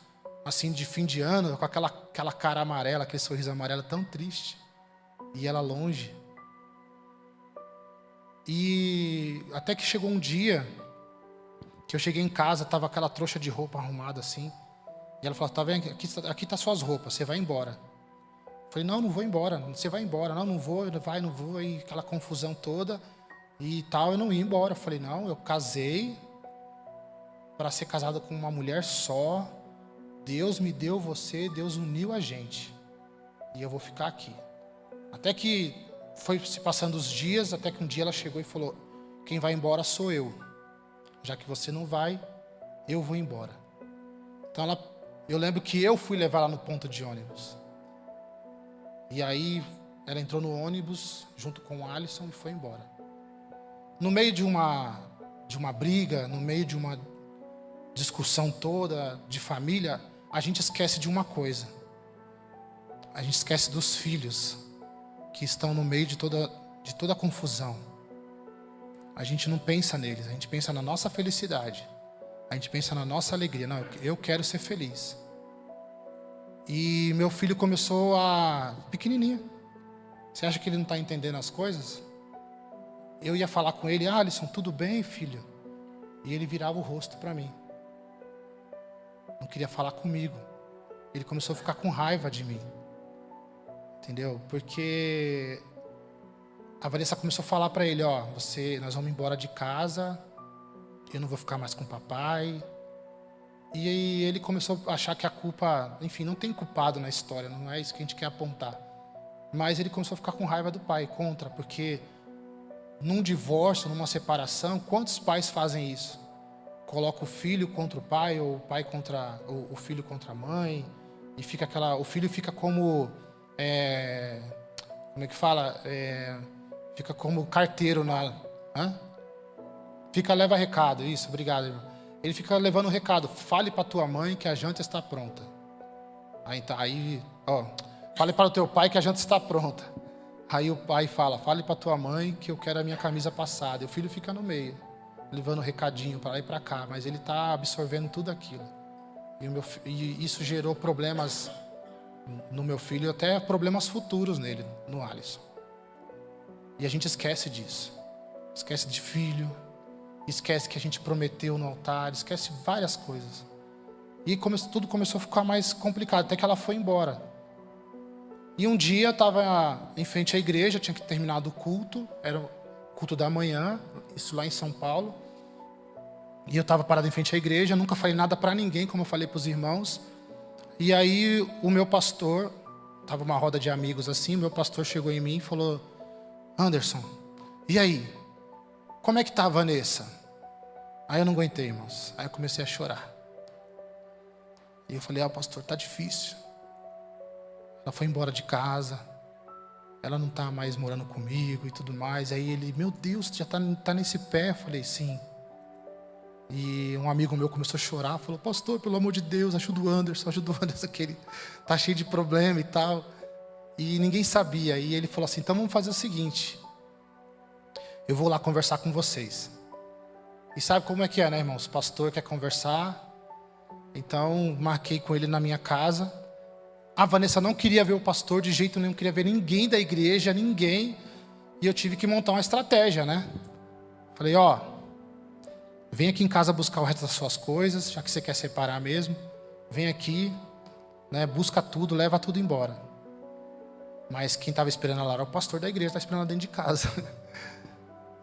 assim, de fim de ano, com aquela cara amarela, aquele sorriso amarelo tão triste. E ela longe. E até que chegou um dia que eu cheguei em casa, tava aquela trouxa de roupa arrumada assim. E ela falou: tá vendo? Aqui tá suas roupas, você vai embora. Eu falei: não vou embora. Você vai embora. Não vou, não vou. E aquela confusão toda e tal, eu não ia embora. Eu falei: não, eu casei para ser casado com uma mulher só. Deus me deu você, Deus uniu a gente. E eu vou ficar aqui. Até que foi se passando os dias, até que um dia ela chegou e falou: quem vai embora sou eu. Já que você não vai, eu vou embora. Então eu lembro que eu fui levar ela no ponto de ônibus. E aí ela entrou no ônibus junto com o Alisson e foi embora. No meio de uma briga, no meio de uma discussão toda de família, a gente esquece de uma coisa. A gente esquece dos filhos que estão no meio de toda a confusão. A gente não pensa neles, a gente pensa na nossa felicidade. A gente pensa na nossa alegria. Não, eu quero ser feliz. E meu filho começou pequenininho. Você acha que ele não está entendendo as coisas? eu ia falar com ele, Alisson, tudo bem, filho? E ele virava o rosto para mim. Não queria falar comigo. Ele começou a ficar com raiva de mim. Entendeu? Porque a Vanessa começou a falar para ele, nós vamos embora de casa, eu não vou ficar mais com o papai. E aí ele começou a achar que a culpa, enfim, não tem culpado na história, não é isso que a gente quer apontar. Mas ele começou a ficar com raiva do pai, contra, porque num divórcio, numa separação, quantos pais fazem isso? Coloca o filho contra o pai, ou o pai contra o filho contra a mãe, e fica o filho fica como, como é que fala? Fica como carteiro leva recado, isso, obrigado, irmão. Ele fica levando o recado, fale para tua mãe que a janta está pronta. Fale para o teu pai que a janta está pronta. Aí o pai fala, fale para tua mãe que eu quero a minha camisa passada. E o filho fica no meio, levando recadinho para lá e para cá, mas ele está absorvendo tudo aquilo. E isso gerou problemas no meu filho, até problemas futuros nele, no Alisson. E a gente esquece disso. Esquece de filho, esquece que a gente prometeu no altar, esquece várias coisas. E tudo começou a ficar mais complicado, até que ela foi embora. E um dia eu estava em frente à igreja, tinha que terminado o culto, era o culto da manhã, isso lá em São Paulo. E eu estava parado em frente à igreja, nunca falei nada para ninguém, como eu falei para os irmãos. E aí o meu pastor, estava uma roda de amigos assim, o meu pastor chegou em mim e falou, Anderson, e aí? Como é que tá a Vanessa? Aí eu não aguentei, irmãos. Aí eu comecei a chorar. E eu falei, pastor, tá difícil. Ela foi embora de casa, ela não está mais morando comigo e tudo mais. Aí ele, meu Deus, já tá nesse pé? Eu falei, sim. E um amigo meu começou a chorar, falou, pastor, pelo amor de Deus, ajuda o Anderson, que ele tá cheio de problema e tal. E ninguém sabia. E ele falou assim, então vamos fazer o seguinte, eu vou lá conversar com vocês. E sabe como é que é, né, irmãos? O pastor quer conversar, então marquei com ele na minha casa. A Vanessa não queria ver o pastor de jeito nenhum, queria ver ninguém da igreja, ninguém. E eu tive que montar uma estratégia, né? Falei, vem aqui em casa buscar o resto das suas coisas, já que você quer separar mesmo. Vem aqui, né? Busca tudo, leva tudo embora. Mas quem estava esperando ela era o pastor da igreja, estava esperando ela dentro de casa.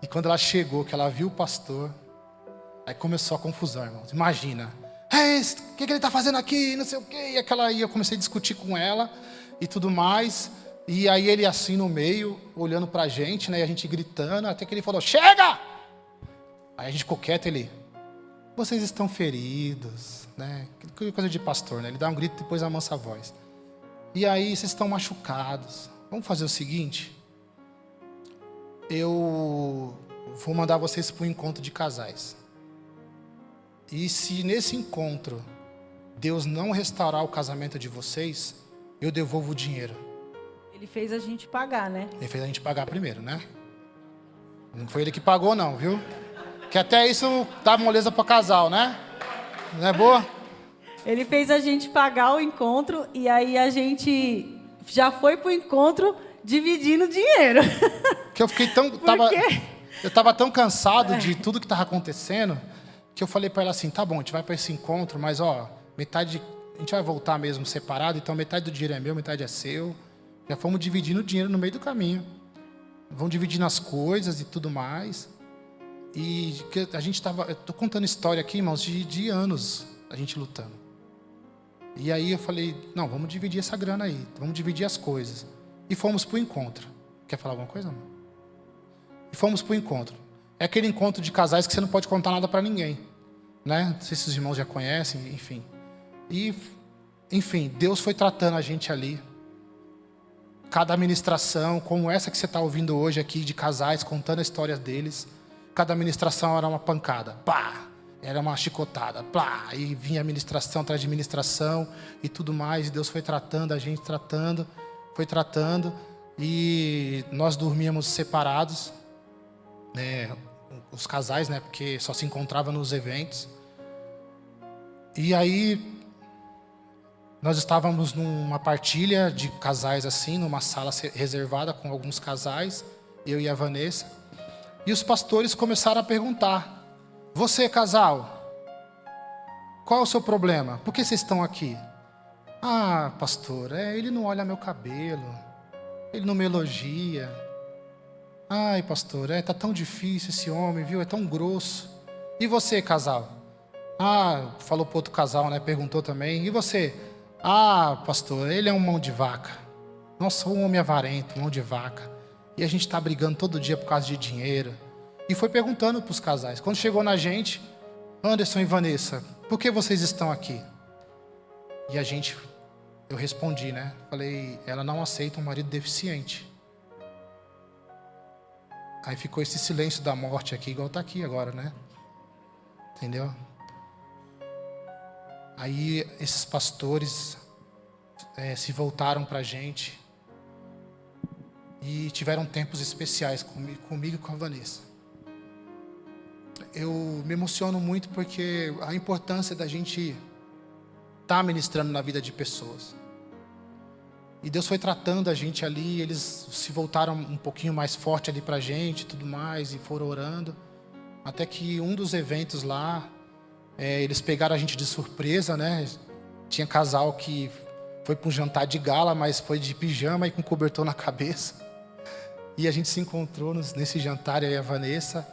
E quando ela chegou, que ela viu o pastor, aí começou a confusão, irmãos. Imagina. O que ele está fazendo aqui, não sei o quê. E eu comecei a discutir com ela e tudo mais. E aí ele assim no meio, olhando pra gente, né? E a gente gritando, até que ele falou, chega! Aí a gente ficou quieto, ele, vocês estão feridos, né? Coisa de pastor, né? Ele dá um grito e depois amansa a voz. E aí vocês estão machucados. Vamos fazer o seguinte. Eu vou mandar vocês para um encontro de casais. E se nesse encontro Deus não restaurar o casamento de vocês, eu devolvo o dinheiro. Ele fez a gente pagar, né? Ele fez a gente pagar primeiro, né? Não foi ele que pagou não, viu? Que até isso dá moleza para casal, né? Não é boa? Ele fez a gente pagar o encontro e aí a gente já foi pro encontro dividindo dinheiro. Que eu fiquei tão... Eu estava tão cansado de tudo que estava acontecendo, que eu falei para ela assim, tá bom, a gente vai para esse encontro, mas metade, a gente vai voltar mesmo separado, então metade do dinheiro é meu, metade é seu. Já fomos dividindo o dinheiro no meio do caminho. Vamos dividindo as coisas e tudo mais. E a gente estava... Eu estou contando história aqui, irmãos, de anos a gente lutando. E aí eu falei, não, vamos dividir essa grana aí, vamos dividir as coisas. E fomos para o encontro. Quer falar alguma coisa, não? E fomos para o encontro. É aquele encontro de casais que você não pode contar nada para ninguém, né? Não sei se os irmãos já conhecem, enfim. E, enfim, Deus foi tratando a gente ali. Cada ministração, como essa que você está ouvindo hoje aqui, de casais, contando a história deles. Cada ministração era uma pancada, pá! Era uma chicotada, plá! E vinha ministração atrás de ministração e tudo mais. E Deus foi tratando, a gente foi tratando. E nós dormíamos separados, né? Os casais, né? Porque só se encontrava nos eventos. E aí nós estávamos numa partilha de casais assim, numa sala reservada com alguns casais, eu e a Vanessa. E os pastores começaram a perguntar: você, casal, qual é o seu problema? Por que vocês estão aqui? Ah, pastor, ele não olha meu cabelo, ele não me elogia. Ai, pastor, tá tão difícil esse homem, viu? É tão grosso. E você, casal? Ah, falou para outro casal, né? Perguntou também. E você? Ah, pastor, ele é um mão de vaca. Nossa, um homem avarento, mão de vaca. E a gente está brigando todo dia por causa de dinheiro. E foi perguntando para os casais. Quando chegou na gente, Anderson e Vanessa, por que vocês estão aqui? E eu respondi, né? Falei, ela não aceita um marido deficiente. Aí ficou esse silêncio da morte aqui, igual está aqui agora, né? Entendeu? Aí esses pastores se voltaram para a gente e tiveram tempos especiais comigo e com a Vanessa. Eu me emociono muito porque a importância da gente estar ministrando na vida de pessoas. E Deus foi tratando a gente ali, eles se voltaram um pouquinho mais forte ali para a gente e tudo mais, e foram orando. Até que um dos eventos lá, eles pegaram a gente de surpresa, né? Tinha casal que foi para um jantar de gala, mas foi de pijama e com cobertor na cabeça. E a gente se encontrou nesse jantar, eu e a Vanessa.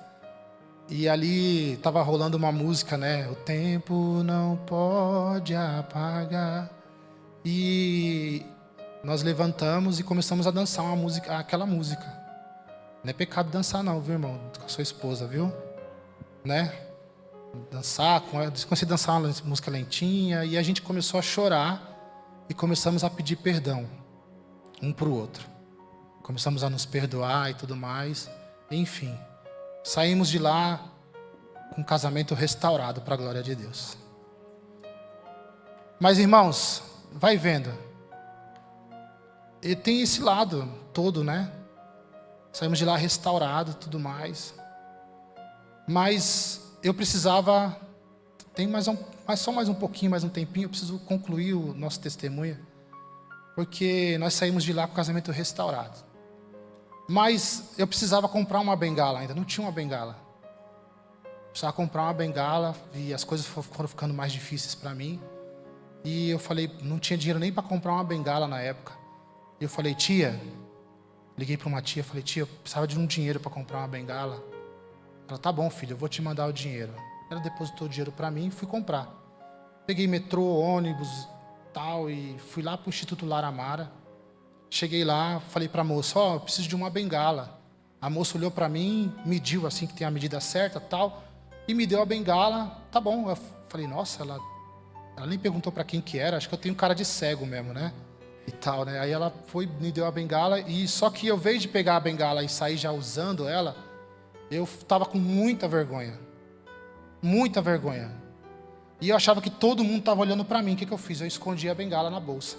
E ali estava rolando uma música, né? O tempo não pode apagar. E nós levantamos e começamos a dançar aquela música. Não é pecado dançar não, viu, irmão? Com a sua esposa, viu? Né? Dançar, comecei a dançar uma música lentinha. E a gente começou a chorar e começamos a pedir perdão um para o outro. Começamos a nos perdoar e tudo mais. Enfim, saímos de lá com um casamento restaurado para a glória de Deus. Mas, irmãos, vai vendo. E tem esse lado todo, né? Saímos de lá restaurado e tudo mais. Mas eu precisava... Tem só mais um pouquinho, mais um tempinho. Eu preciso concluir o nosso testemunho. Porque nós saímos de lá com o casamento restaurado. Mas eu precisava comprar uma bengala ainda. Não tinha uma bengala. Precisava comprar uma bengala. E as coisas foram ficando mais difíceis para mim. E eu falei, não tinha dinheiro nem para comprar uma bengala na época. E eu falei, tia, liguei para uma tia, falei, tia, eu precisava de um dinheiro para comprar uma bengala. Ela, tá bom, filho, eu vou te mandar o dinheiro. Ela depositou o dinheiro para mim e fui comprar. Peguei metrô, ônibus, tal, e fui lá para o Instituto Lar Amara. Cheguei lá, falei para a moça, eu preciso de uma bengala. A moça olhou para mim, mediu assim, que tem a medida certa, tal, e me deu a bengala, tá bom. Eu falei, nossa, ela nem perguntou para quem que era, acho que eu tenho cara de cego mesmo, né? E tal, né? Aí ela me deu a bengala, e só que eu, ao invés de pegar a bengala e sair já usando ela, eu estava com muita vergonha. Muita vergonha. E eu achava que todo mundo estava olhando para mim. O que eu fiz? Eu escondi a bengala na bolsa.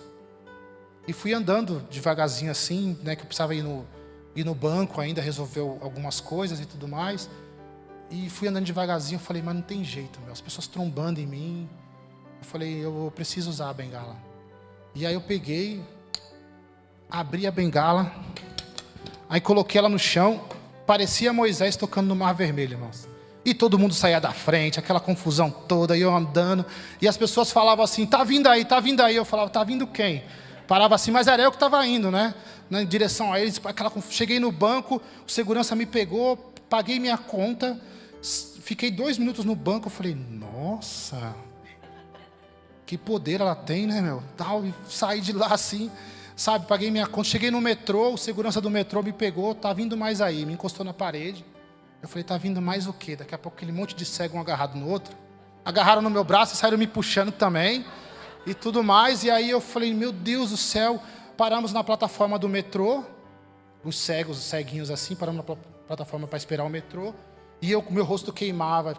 E fui andando devagarzinho assim, né? Que eu precisava ir no banco ainda, resolver algumas coisas e tudo mais. E fui andando devagarzinho, eu falei, mas não tem jeito, meu. As pessoas trombando em mim. Eu falei, eu preciso usar a bengala. E aí eu peguei, abri a bengala, aí coloquei ela no chão, parecia Moisés tocando no Mar Vermelho, irmãos. E todo mundo saía da frente, aquela confusão toda, e eu andando, e as pessoas falavam assim, tá vindo aí, tá vindo aí. Eu falava, tá vindo quem? Parava assim, mas era eu que estava indo, né? Na direção a eles, cheguei no banco, o segurança me pegou, paguei minha conta, fiquei 2 minutos no banco, eu falei, nossa... Que poder ela tem, né, meu? Tal, e saí de lá assim, sabe? Paguei minha conta, cheguei no metrô, o segurança do metrô me pegou, tá vindo mais aí, me encostou na parede. Eu falei, tá vindo mais o quê? Daqui a pouco aquele monte de cego um agarrado no outro. Agarraram no meu braço e saíram me puxando também. E tudo mais. E aí eu falei, meu Deus do céu. Paramos na plataforma do metrô. Os ceguinhos assim, paramos na plataforma para esperar o metrô. E meu rosto queimava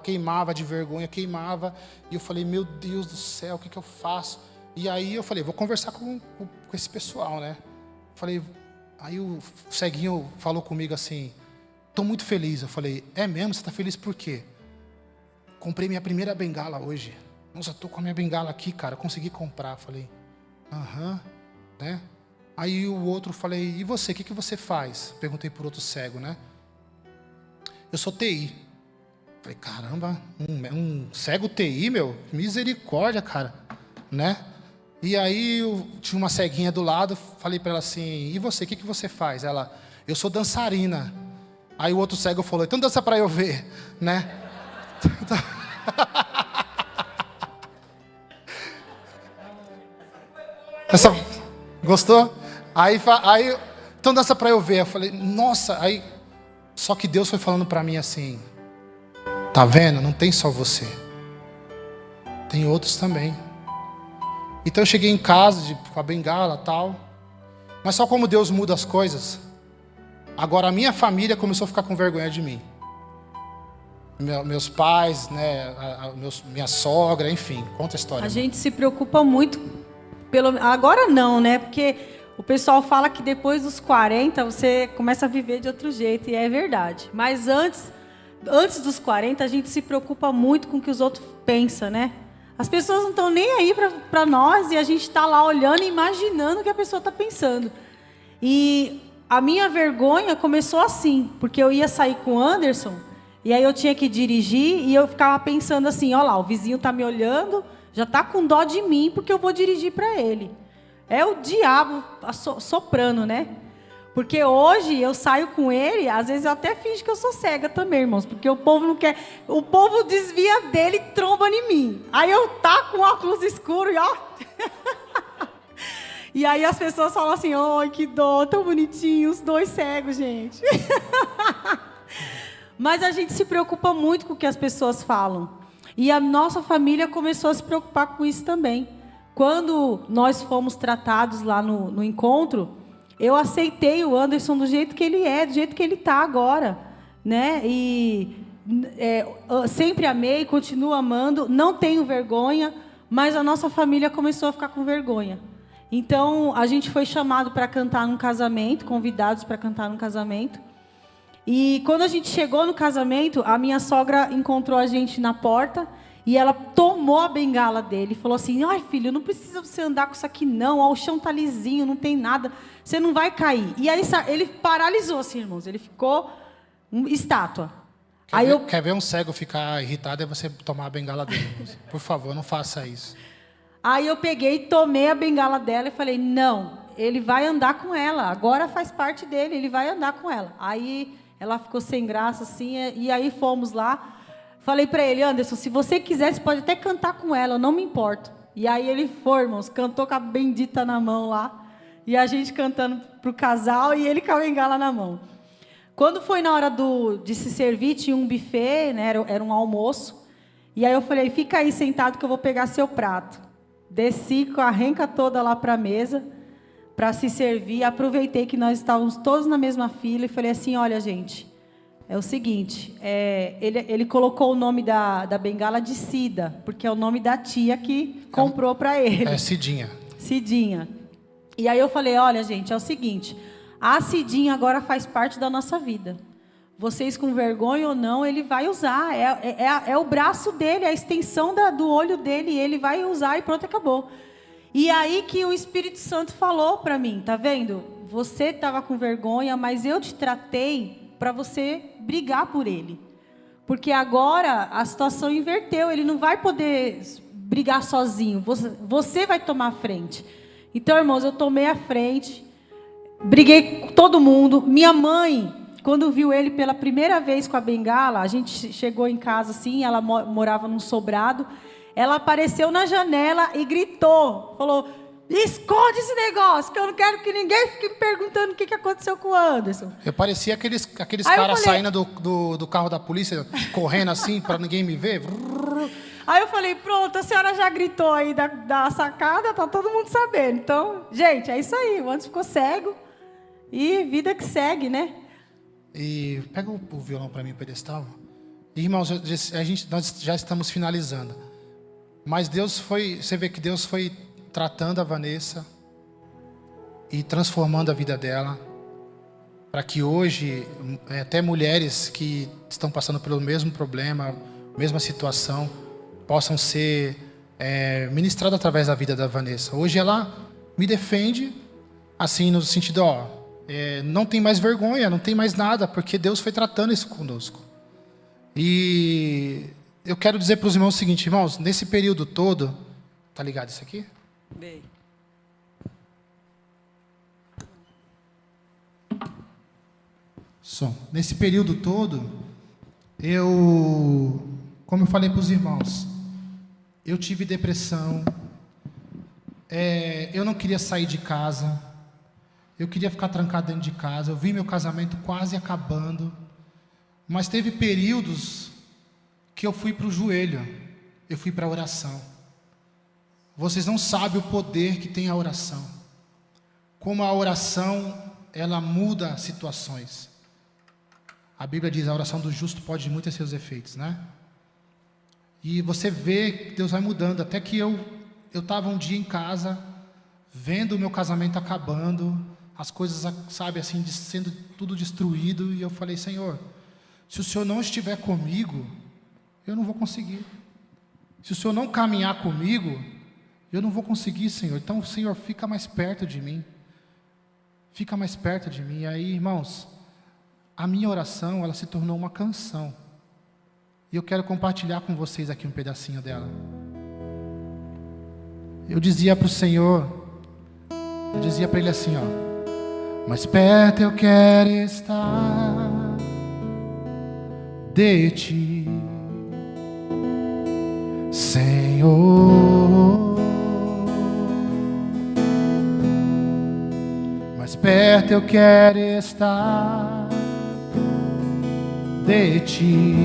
de vergonha, queimava. E eu falei, meu Deus do céu, o que eu faço? E aí eu falei, vou conversar com esse pessoal, né? Falei, aí o ceguinho falou comigo assim, estou muito feliz. Eu falei, é mesmo? Você está feliz por quê? Comprei minha primeira bengala hoje. Nossa, estou com a minha bengala aqui, cara, consegui comprar. Eu falei, né? Aí o outro, falei, e você, o que você faz? Perguntei por outro cego, né? eu sou TI. Falei, caramba, um cego TI, meu? Misericórdia, cara. Né? E aí tinha uma ceguinha do lado, falei para ela assim, e você, o que você faz? Ela, eu sou dançarina. Aí o outro cego falou, então dança para eu ver, né? Gostou? Aí, então dança para eu ver. Eu falei, nossa, aí, só que Deus foi falando para mim assim, tá vendo? Não tem só você, tem outros também. Então eu cheguei em casa com a bengala e tal. Mas só como Deus muda as coisas. Agora a minha família começou a ficar com vergonha de mim. Meus pais, né, minha sogra, enfim, conta a história. A gente se preocupa muito, agora não, né? Porque o pessoal fala que depois dos 40 você começa a viver de outro jeito, e é verdade. Mas antes dos 40 a gente se preocupa muito com o que os outros pensam, né? As pessoas não estão nem aí para nós e a gente está lá olhando e imaginando o que a pessoa está pensando. E a minha vergonha começou assim, porque eu ia sair com o Anderson e aí eu tinha que dirigir e eu ficava pensando assim, olha lá, o vizinho está me olhando, já está com dó de mim porque eu vou dirigir para ele. É o diabo soprando, né? Porque hoje eu saio com ele, às vezes eu até finjo que eu sou cega também, irmãos, porque o povo não quer, o povo desvia dele e tromba em mim. Aí eu tá com óculos escuros e ó. E aí as pessoas falam assim, ai, que dó, tão bonitinho, os dois cegos, gente. Mas a gente se preocupa muito com o que as pessoas falam. E a nossa família começou a se preocupar com isso também. Quando nós fomos tratados lá no encontro, eu aceitei o Anderson do jeito que ele é, do jeito que ele está agora, né? E sempre amei, continuo amando, não tenho vergonha, mas a nossa família começou a ficar com vergonha. Então, a gente foi chamado para cantar num casamento, convidados para cantar num casamento. E quando a gente chegou no casamento, a minha sogra encontrou a gente na porta e ela tomou a bengala dele e falou assim, ai, filho, não precisa você andar com isso aqui não, ó, o chão tá lisinho, não tem nada, você não vai cair. E aí ele paralisou assim, irmãos, ele ficou estátua. Quer ver um cego ficar irritado é você tomar a bengala dele. Por favor, não faça isso. Aí eu peguei, tomei a bengala dela e falei, não, ele vai andar com ela, agora faz parte dele, ele vai andar com ela. Aí ela ficou sem graça assim, e aí fomos lá. Falei para ele, Anderson, se você quiser, você pode até cantar com ela, eu não me importo. E aí ele foi, irmãos, cantou com a bendita na mão lá. E a gente cantando para o casal e ele com a bengala na mão. Quando foi na hora de se servir, tinha um buffet, né, era um almoço. E aí eu falei, fica aí sentado que eu vou pegar seu prato. Desci com a renca toda lá para a mesa, para se servir. Aproveitei que nós estávamos todos na mesma fila e falei assim, olha, gente... É o seguinte, ele colocou o nome da bengala de Cida, porque é o nome da tia que comprou para ele. É Cidinha. Cidinha. E aí eu falei, olha, gente, é o seguinte, a Cidinha agora faz parte da nossa vida. Vocês com vergonha ou não, ele vai usar. É o braço dele, a extensão do olho dele, ele vai usar e pronto, acabou. E aí que o Espírito Santo falou para mim, tá vendo? Você estava com vergonha, mas eu te tratei para você brigar por ele. Porque agora a situação inverteu, ele não vai poder brigar sozinho, você vai tomar a frente. Então, irmãos, eu tomei a frente, briguei com todo mundo. Minha mãe, quando viu ele pela primeira vez com a bengala, a gente chegou em casa assim, ela morava num sobrado, ela apareceu na janela e gritou, falou... Esconde esse negócio, que eu não quero que ninguém fique me perguntando o que aconteceu com o Anderson. Eu parecia aqueles caras saindo do carro da polícia, correndo assim, para ninguém me ver. Aí eu falei, pronto, a senhora já gritou aí da sacada, tá todo mundo sabendo. Então, gente, é isso aí, o Anderson ficou cego e vida que segue, né? E pega o violão para mim, pedestal. Irmãos, nós já estamos finalizando. Mas você vê que Deus foi tratando a Vanessa e transformando a vida dela, para que hoje até mulheres que estão passando pelo mesmo problema, mesma situação, possam ser ministradas através da vida da Vanessa. Hoje ela me defende, assim, no sentido, não tem mais vergonha, não tem mais nada, porque Deus foi tratando isso conosco. E eu quero dizer para os irmãos o seguinte, irmãos, nesse período todo, tá ligado isso aqui? Bem. Som. Nesse período todo, como eu falei para os irmãos, eu tive depressão, eu não queria sair de casa, eu queria ficar trancado dentro de casa, eu vi meu casamento quase acabando, mas teve períodos que eu fui para o joelho, eu fui para a oração. Vocês não sabem o poder que tem a oração, como a oração, ela muda situações. A Bíblia diz, a oração do justo pode muito ter seus efeitos, né? E você vê que Deus vai mudando, até que eu estava um dia em casa, vendo o meu casamento acabando, as coisas, sabe, assim, sendo tudo destruído, e eu falei, Senhor, se o Senhor não estiver comigo, eu não vou conseguir. Se o Senhor não caminhar comigo, eu não vou conseguir, Senhor. Então, Senhor, fica mais perto de mim. Fica mais perto de mim. E aí, irmãos, a minha oração, ela se tornou uma canção. E eu quero compartilhar com vocês aqui um pedacinho dela. Eu dizia para o Senhor, eu dizia para Ele assim, ó, mais perto eu quero estar de Ti, Senhor. Mais perto eu quero estar de Ti,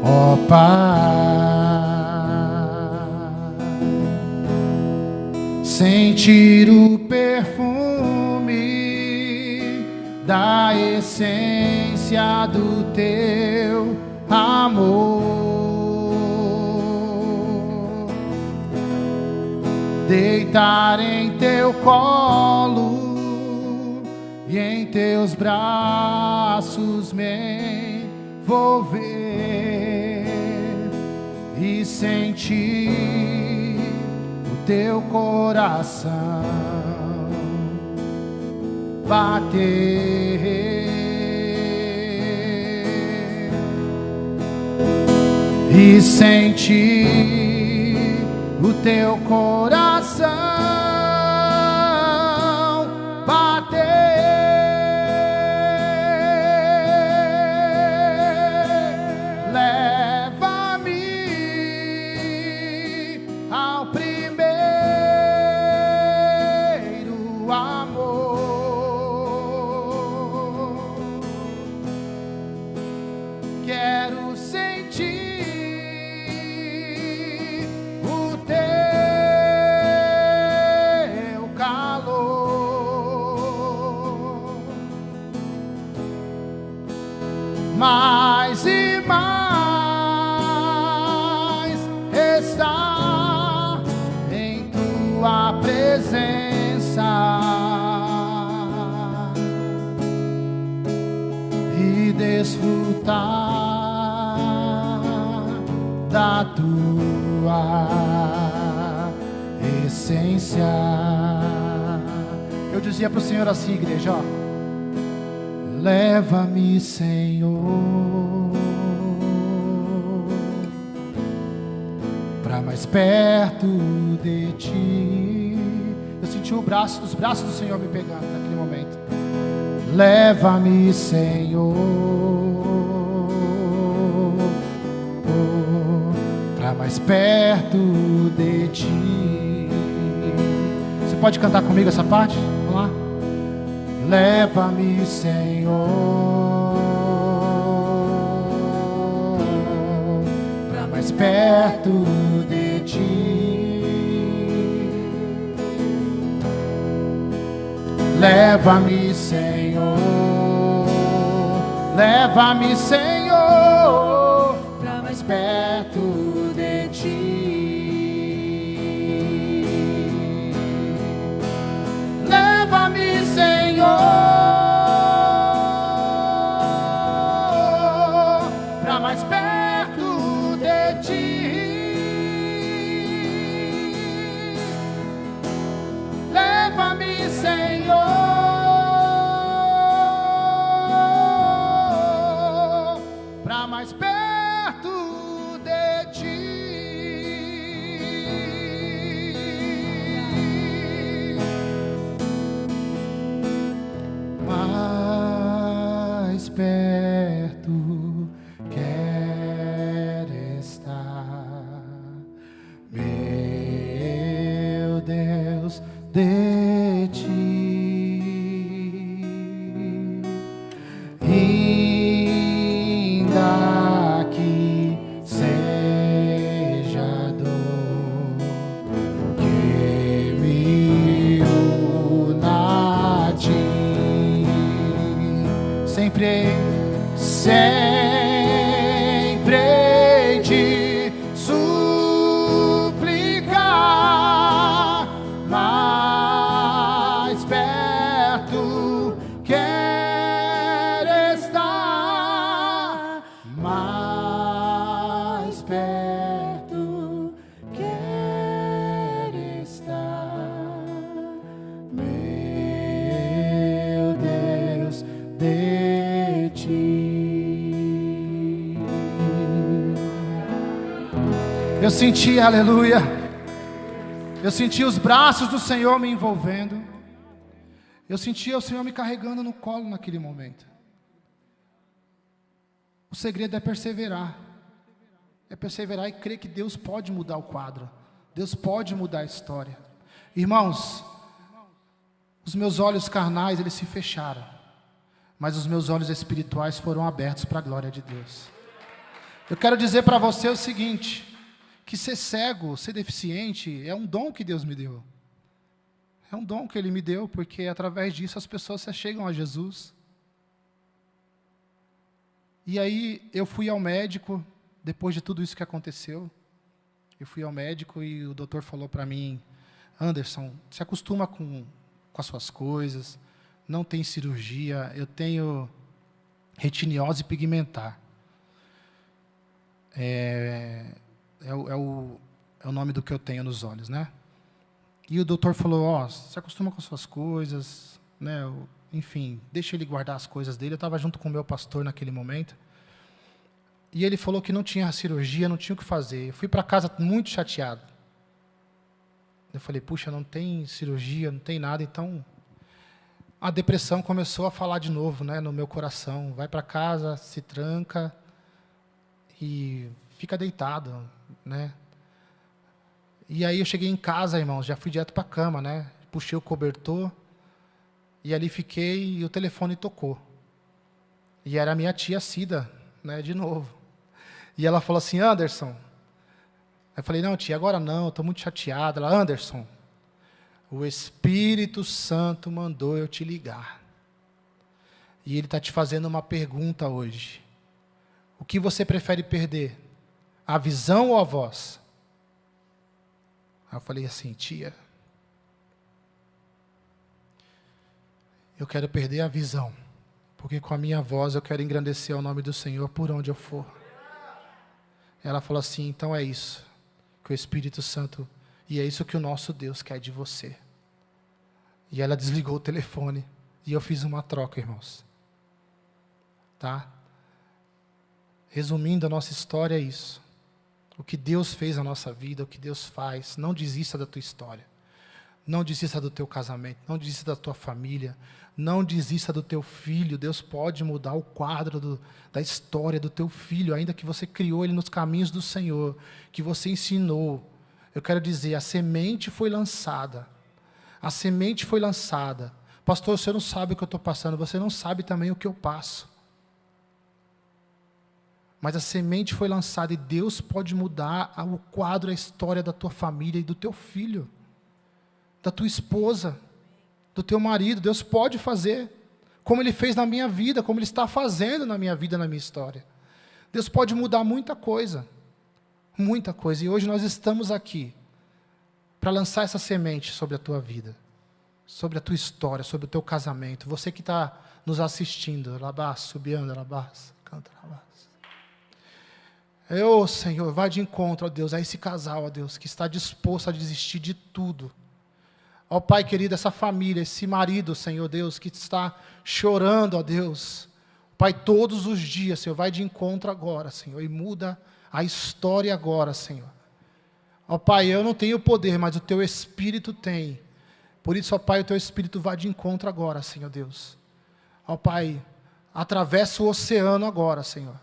ó Pai. Sentir o perfume da essência do Teu amor, deitar em Teu colo e em Teus braços me envolver e sentir Teu coração bater e sentir o Teu coração bater. Leva-me ao quero sentir o Teu calor, mais e mais estar em Tua presença e desfrutar da Tua essência. Eu dizia para o Senhor assim, igreja, ó, leva-me, Senhor, para mais perto de Ti. Eu senti os braços do Senhor me pegando naquele momento. Leva-me, Senhor, para mais perto de Ti. Você pode cantar comigo essa parte? Vamos lá. Leva-me, Senhor, para mais perto de Ti. Leva-me, Senhor, leva-me, Senhor, para mais perto de Ti. Leva-me, Senhor, para mais perto de Ti. Leva-me, Senhor, para mais perto de ti. Mais perto quero estar, meu Deus, de ti. Ainda que seja dor que me una a ti, sempre te suplicar, mais perto quero estar, mais perto quero estar, meu Deus, de ti. Eu senti, aleluia, eu senti os braços do Senhor me envolvendo, eu senti o Senhor me carregando no colo naquele momento. O segredo é perseverar e crer que Deus pode mudar o quadro, Deus pode mudar a história. Irmãos, os meus olhos carnais, eles se fecharam, mas os meus olhos espirituais foram abertos para a glória de Deus. Eu quero dizer para você o seguinte, que ser cego, ser deficiente, é um dom que Deus me deu. É um dom que Ele me deu, porque através disso as pessoas se chegam a Jesus. E aí eu fui ao médico, depois de tudo isso que aconteceu, eu fui ao médico e o doutor falou para mim, Anderson, se acostuma com as suas coisas, não tem cirurgia, eu tenho retiniose pigmentar. É o nome do que eu tenho nos olhos, né? E o doutor falou, se acostuma com as suas coisas, né? Enfim, deixa ele guardar as coisas dele. Eu estava junto com o meu pastor naquele momento. E ele falou que não tinha cirurgia, não tinha o que fazer. Eu fui para casa muito chateado. Eu falei, puxa, não tem cirurgia, não tem nada. Então, a depressão começou a falar de novo, né, no meu coração. Vai para casa, se tranca e fica deitado, né? E aí eu cheguei em casa, irmãos, já fui direto para a cama, né? Puxei o cobertor e ali fiquei e o telefone tocou. E era a minha tia Cida, né, de novo. E ela falou assim, Anderson. Eu falei, não, tia, agora não, eu estou muito chateada. Ela, Anderson, o Espírito Santo mandou eu te ligar. E ele está te fazendo uma pergunta hoje. O que você prefere perder? A visão ou a voz? Aí eu falei assim, tia, eu quero perder a visão, porque com a minha voz eu quero engrandecer o nome do Senhor por onde eu for. Ela falou assim, então é isso, que o Espírito Santo, e é isso que o nosso Deus quer de você. E ela desligou o telefone, e eu fiz uma troca, irmãos. Tá? Resumindo, a nossa história é isso. O que Deus fez na nossa vida, o que Deus faz, não desista da tua história. Não desista do teu casamento, não desista da tua família, não desista do teu filho. Deus pode mudar o quadro da história do teu filho, ainda que você criou ele nos caminhos do Senhor, que você ensinou. Eu quero dizer, a semente foi lançada. A semente foi lançada. Pastor, você não sabe o que eu estou passando, você não sabe também o que eu passo. Mas a semente foi lançada e Deus pode mudar o quadro, a história da tua família e do teu filho, da tua esposa, do teu marido. Deus pode fazer, como Ele fez na minha vida, como Ele está fazendo na minha vida, na minha história. Deus pode mudar muita coisa. E hoje nós estamos aqui para lançar essa semente sobre a tua vida, sobre a tua história, sobre o teu casamento. Você que está nos assistindo, Labás, subiando, Labás, canta, Labás. Senhor, vai de encontro, ó Deus, a esse casal, ó Deus, que está disposto a desistir de tudo. Ó Pai querido, essa família, esse marido, Senhor Deus, que está chorando, ó Deus, Pai, todos os dias, Senhor, vai de encontro agora, Senhor, e muda a história agora, Senhor. Ó Pai, eu não tenho poder, mas o Teu Espírito tem. Por isso, ó Pai, o Teu Espírito vai de encontro agora, Senhor Deus. Ó Pai, atravessa o oceano agora, Senhor.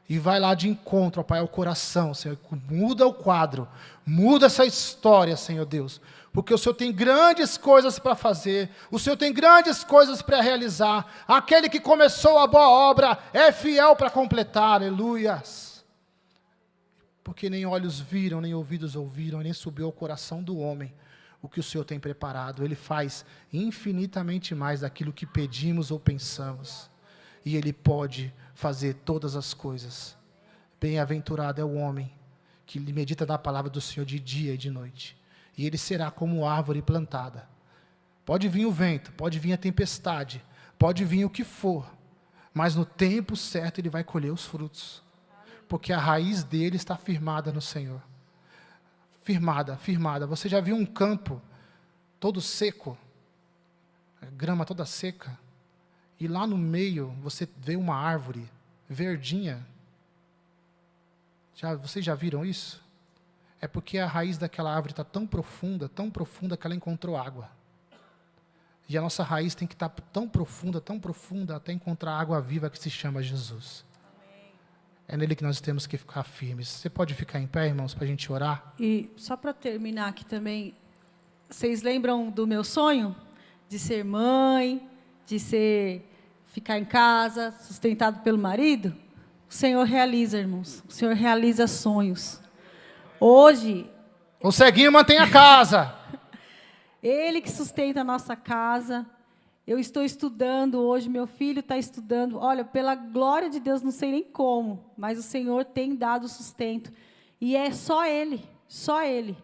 E vai lá de encontro, ó Pai, ao coração, Senhor. Muda o quadro, muda essa história, Senhor Deus. Porque o Senhor tem grandes coisas para fazer, o Senhor tem grandes coisas para realizar. Aquele que começou a boa obra é fiel para completar, aleluias. Porque nem olhos viram, nem ouvidos ouviram, nem subiu ao coração do homem o que o Senhor tem preparado. Ele faz infinitamente mais daquilo que pedimos ou pensamos. E Ele pode fazer todas as coisas. Bem-aventurado é o homem que medita na palavra do Senhor de dia e de noite. E ele será como árvore plantada. Pode vir o vento, pode vir a tempestade, pode vir o que for, mas no tempo certo ele vai colher os frutos. Porque a raiz dele está firmada no Senhor. Firmada, firmada. Você já viu um campo todo seco? A grama toda seca? E lá no meio você vê uma árvore verdinha. Vocês já viram isso? É porque a raiz daquela árvore está tão profunda que ela encontrou água. E a nossa raiz tem que estar tão profunda, até encontrar a água viva que se chama Jesus. Amém. É nele que nós temos que ficar firmes. Você pode ficar em pé, irmãos, para a gente orar? E só para terminar aqui também, vocês lembram do meu sonho? De ser mãe, ficar em casa, sustentado pelo marido? O Senhor realiza, irmãos. O Senhor realiza sonhos. Hoje... O ceguinho mantém a casa. Ele que sustenta a nossa casa. Eu estou estudando hoje, meu filho está estudando. Olha, pela glória de Deus, não sei nem como, mas o Senhor tem dado sustento. E é só Ele, só Ele.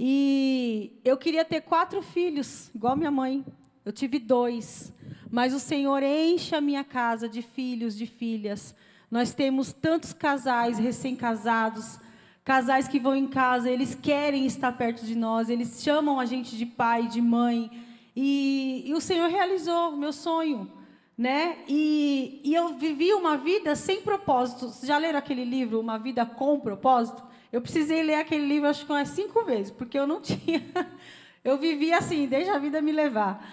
E eu queria ter 4 filhos, igual minha mãe. Eu tive 2. Mas o Senhor enche a minha casa de filhos, de filhas. Nós temos tantos casais recém-casados, casais que vão em casa, eles querem estar perto de nós, eles chamam a gente de pai, de mãe, e o Senhor realizou o meu sonho, né? E eu vivi uma vida sem propósito. Vocês já leram aquele livro, Uma Vida com Propósito? Eu precisei ler aquele livro, acho que umas 5 vezes, porque eu não tinha... Eu vivia assim, deixa a vida me levar.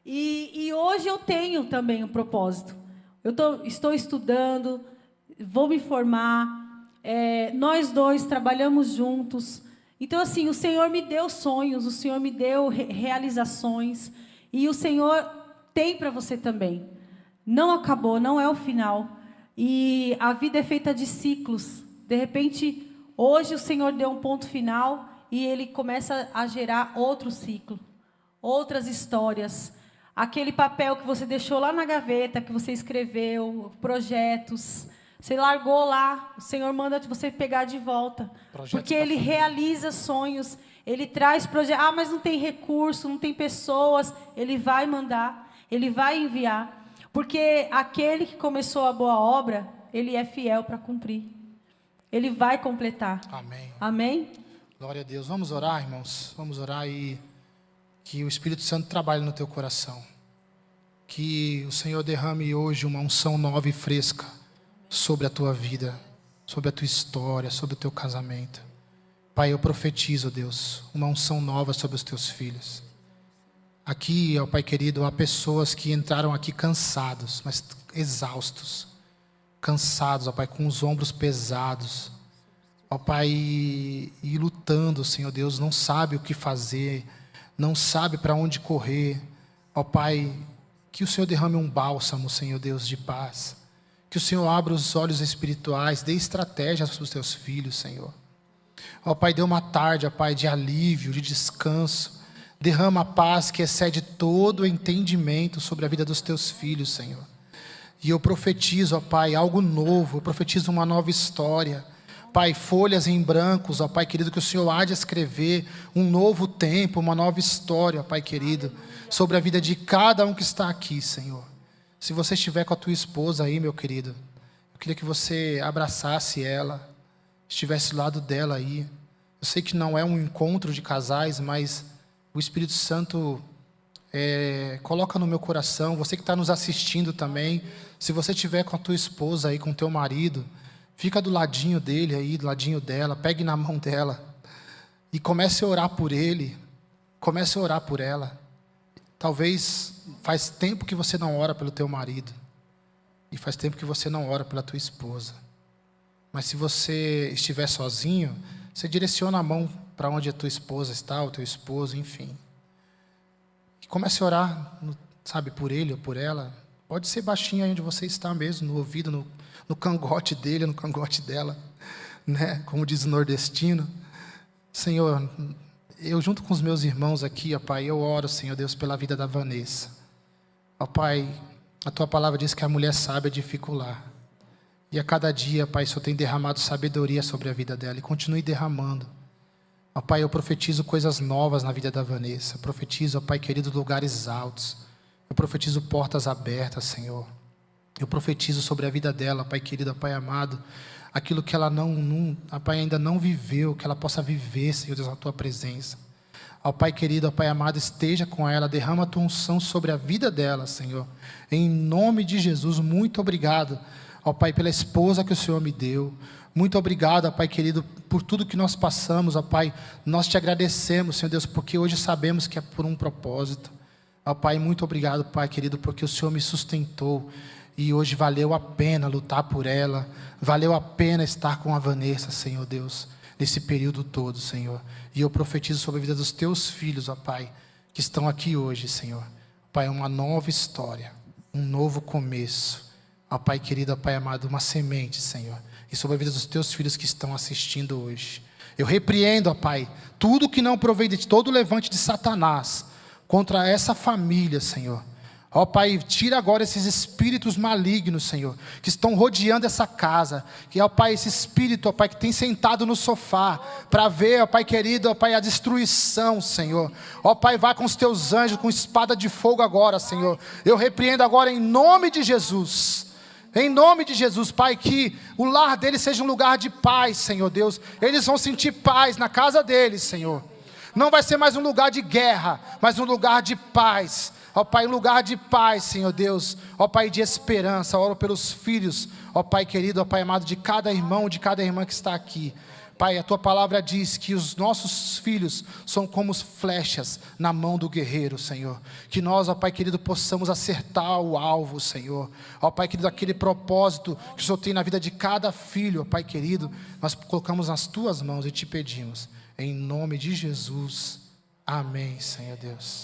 E hoje eu tenho também um propósito. Eu estou estudando, vou me formar... nós 2 trabalhamos juntos. Então, assim, o Senhor me deu sonhos, o Senhor me deu realizações, e o Senhor tem para você também. Não acabou, não é o final. E a vida é feita de ciclos. De repente, hoje o Senhor deu um ponto final e Ele começa a gerar outro ciclo, outras histórias. Aquele papel que você deixou lá na gaveta, que você escreveu, projetos... Você largou lá, o Senhor manda você pegar de volta. Porque Ele realiza sonhos, Ele traz projetos. Ah, mas não tem recurso, não tem pessoas. Ele vai mandar, Ele vai enviar. Porque aquele que começou a boa obra, Ele é fiel para cumprir. Ele vai completar. Amém. Amém? Glória a Deus. Vamos orar, irmãos. Vamos orar e que o Espírito Santo trabalhe no teu coração. Que o Senhor derrame hoje uma unção nova e fresca sobre a tua vida, sobre a tua história, sobre o teu casamento. Pai, eu profetizo, Deus, uma unção nova sobre os teus filhos. Aqui, ó Pai querido, há pessoas que entraram aqui cansados, mas exaustos. Cansados, ó Pai, com os ombros pesados. Ó Pai, e lutando, Senhor Deus, não sabe o que fazer, não sabe para onde correr. Ó Pai, que o Senhor derrame um bálsamo, Senhor Deus, de paz. Que o Senhor abra os olhos espirituais, dê estratégias para os teus filhos, Senhor. Ó Pai, dê uma tarde, ó Pai, de alívio, de descanso. Derrama a paz que excede todo o entendimento sobre a vida dos teus filhos, Senhor. E eu profetizo, ó Pai, algo novo, eu profetizo uma nova história. Pai, folhas em brancos, ó Pai querido, que o Senhor há de escrever um novo tempo, uma nova história, ó Pai querido, sobre a vida de cada um que está aqui, Senhor. Se você estiver com a tua esposa aí, meu querido, eu queria que você abraçasse ela, estivesse do lado dela aí. Eu sei que não é um encontro de casais, mas o Espírito Santo coloca no meu coração, você que está nos assistindo também, se você estiver com a tua esposa aí, com o teu marido, fica do ladinho dele aí, do ladinho dela, pegue na mão dela e comece a orar por ele, comece a orar por ela. Talvez faz tempo que você não ora pelo teu marido e faz tempo que você não ora pela tua esposa. Mas se você estiver sozinho, você direciona a mão para onde a tua esposa está, o teu esposo, enfim. E comece a orar, sabe, por ele ou por ela. Pode ser baixinho aí onde você está mesmo, no ouvido, no cangote dele, no cangote dela, né? Como diz o nordestino. Senhor, eu junto com os meus irmãos aqui, ó Pai, eu oro, Senhor Deus, pela vida da Vanessa. Ó Pai, a Tua palavra diz que a mulher sábia edifica o lar. E a cada dia, Pai, o Senhor tem derramado sabedoria sobre a vida dela. E continue derramando. Ó Pai, eu profetizo coisas novas na vida da Vanessa. Eu profetizo, ó Pai querido, lugares altos. Eu profetizo portas abertas, Senhor. Eu profetizo sobre a vida dela, Pai querido, Pai amado. Aquilo que ela Pai, ainda não viveu, que ela possa viver, Senhor Deus, na Tua presença. Ó Pai querido, ó Pai amado, esteja com ela, derrama a Tua unção sobre a vida dela, Senhor. Em nome de Jesus, muito obrigado. Ó Pai, pela esposa que o Senhor me deu. Muito obrigado, ó Pai querido, por tudo que nós passamos, ó Pai. Nós te agradecemos, Senhor Deus, porque hoje sabemos que é por um propósito. Ó Pai, muito obrigado, Pai querido, porque o Senhor me sustentou. E hoje valeu a pena lutar por ela. Valeu a pena estar com a Vanessa, Senhor Deus, nesse período todo, Senhor. E eu profetizo sobre a vida dos teus filhos, ó Pai, que estão aqui hoje, Senhor. Pai, uma nova história, um novo começo. Ó Pai querido, ó Pai amado, uma semente, Senhor. E sobre a vida dos teus filhos que estão assistindo hoje. Eu repreendo, ó Pai, tudo que não provém de ti, todo levante de Satanás contra essa família, Senhor. Ó Pai, tira agora esses espíritos malignos, Senhor, que estão rodeando essa casa. Que, ó Pai, esse espírito, ó Pai, que tem sentado no sofá para ver, ó Pai querido, ó Pai, a destruição, Senhor. Ó Pai, vai com os teus anjos, com espada de fogo agora, Senhor. Eu repreendo agora em nome de Jesus. Em nome de Jesus, Pai, que o lar deles seja um lugar de paz, Senhor Deus. Eles vão sentir paz na casa deles, Senhor. Não vai ser mais um lugar de guerra, mas um lugar de paz. Ó Pai, um lugar de paz, Senhor Deus. Ó Pai, de esperança. Oro pelos filhos, ó Pai querido, ó Pai amado, de cada irmão, de cada irmã que está aqui. Pai, a Tua palavra diz que os nossos filhos são como flechas na mão do guerreiro, Senhor. Que nós, ó Pai querido, possamos acertar o alvo, Senhor. Ó Pai querido, aquele propósito que o Senhor tem na vida de cada filho, ó Pai querido, nós colocamos nas Tuas mãos e te pedimos. Em nome de Jesus. Amém, Senhor Deus.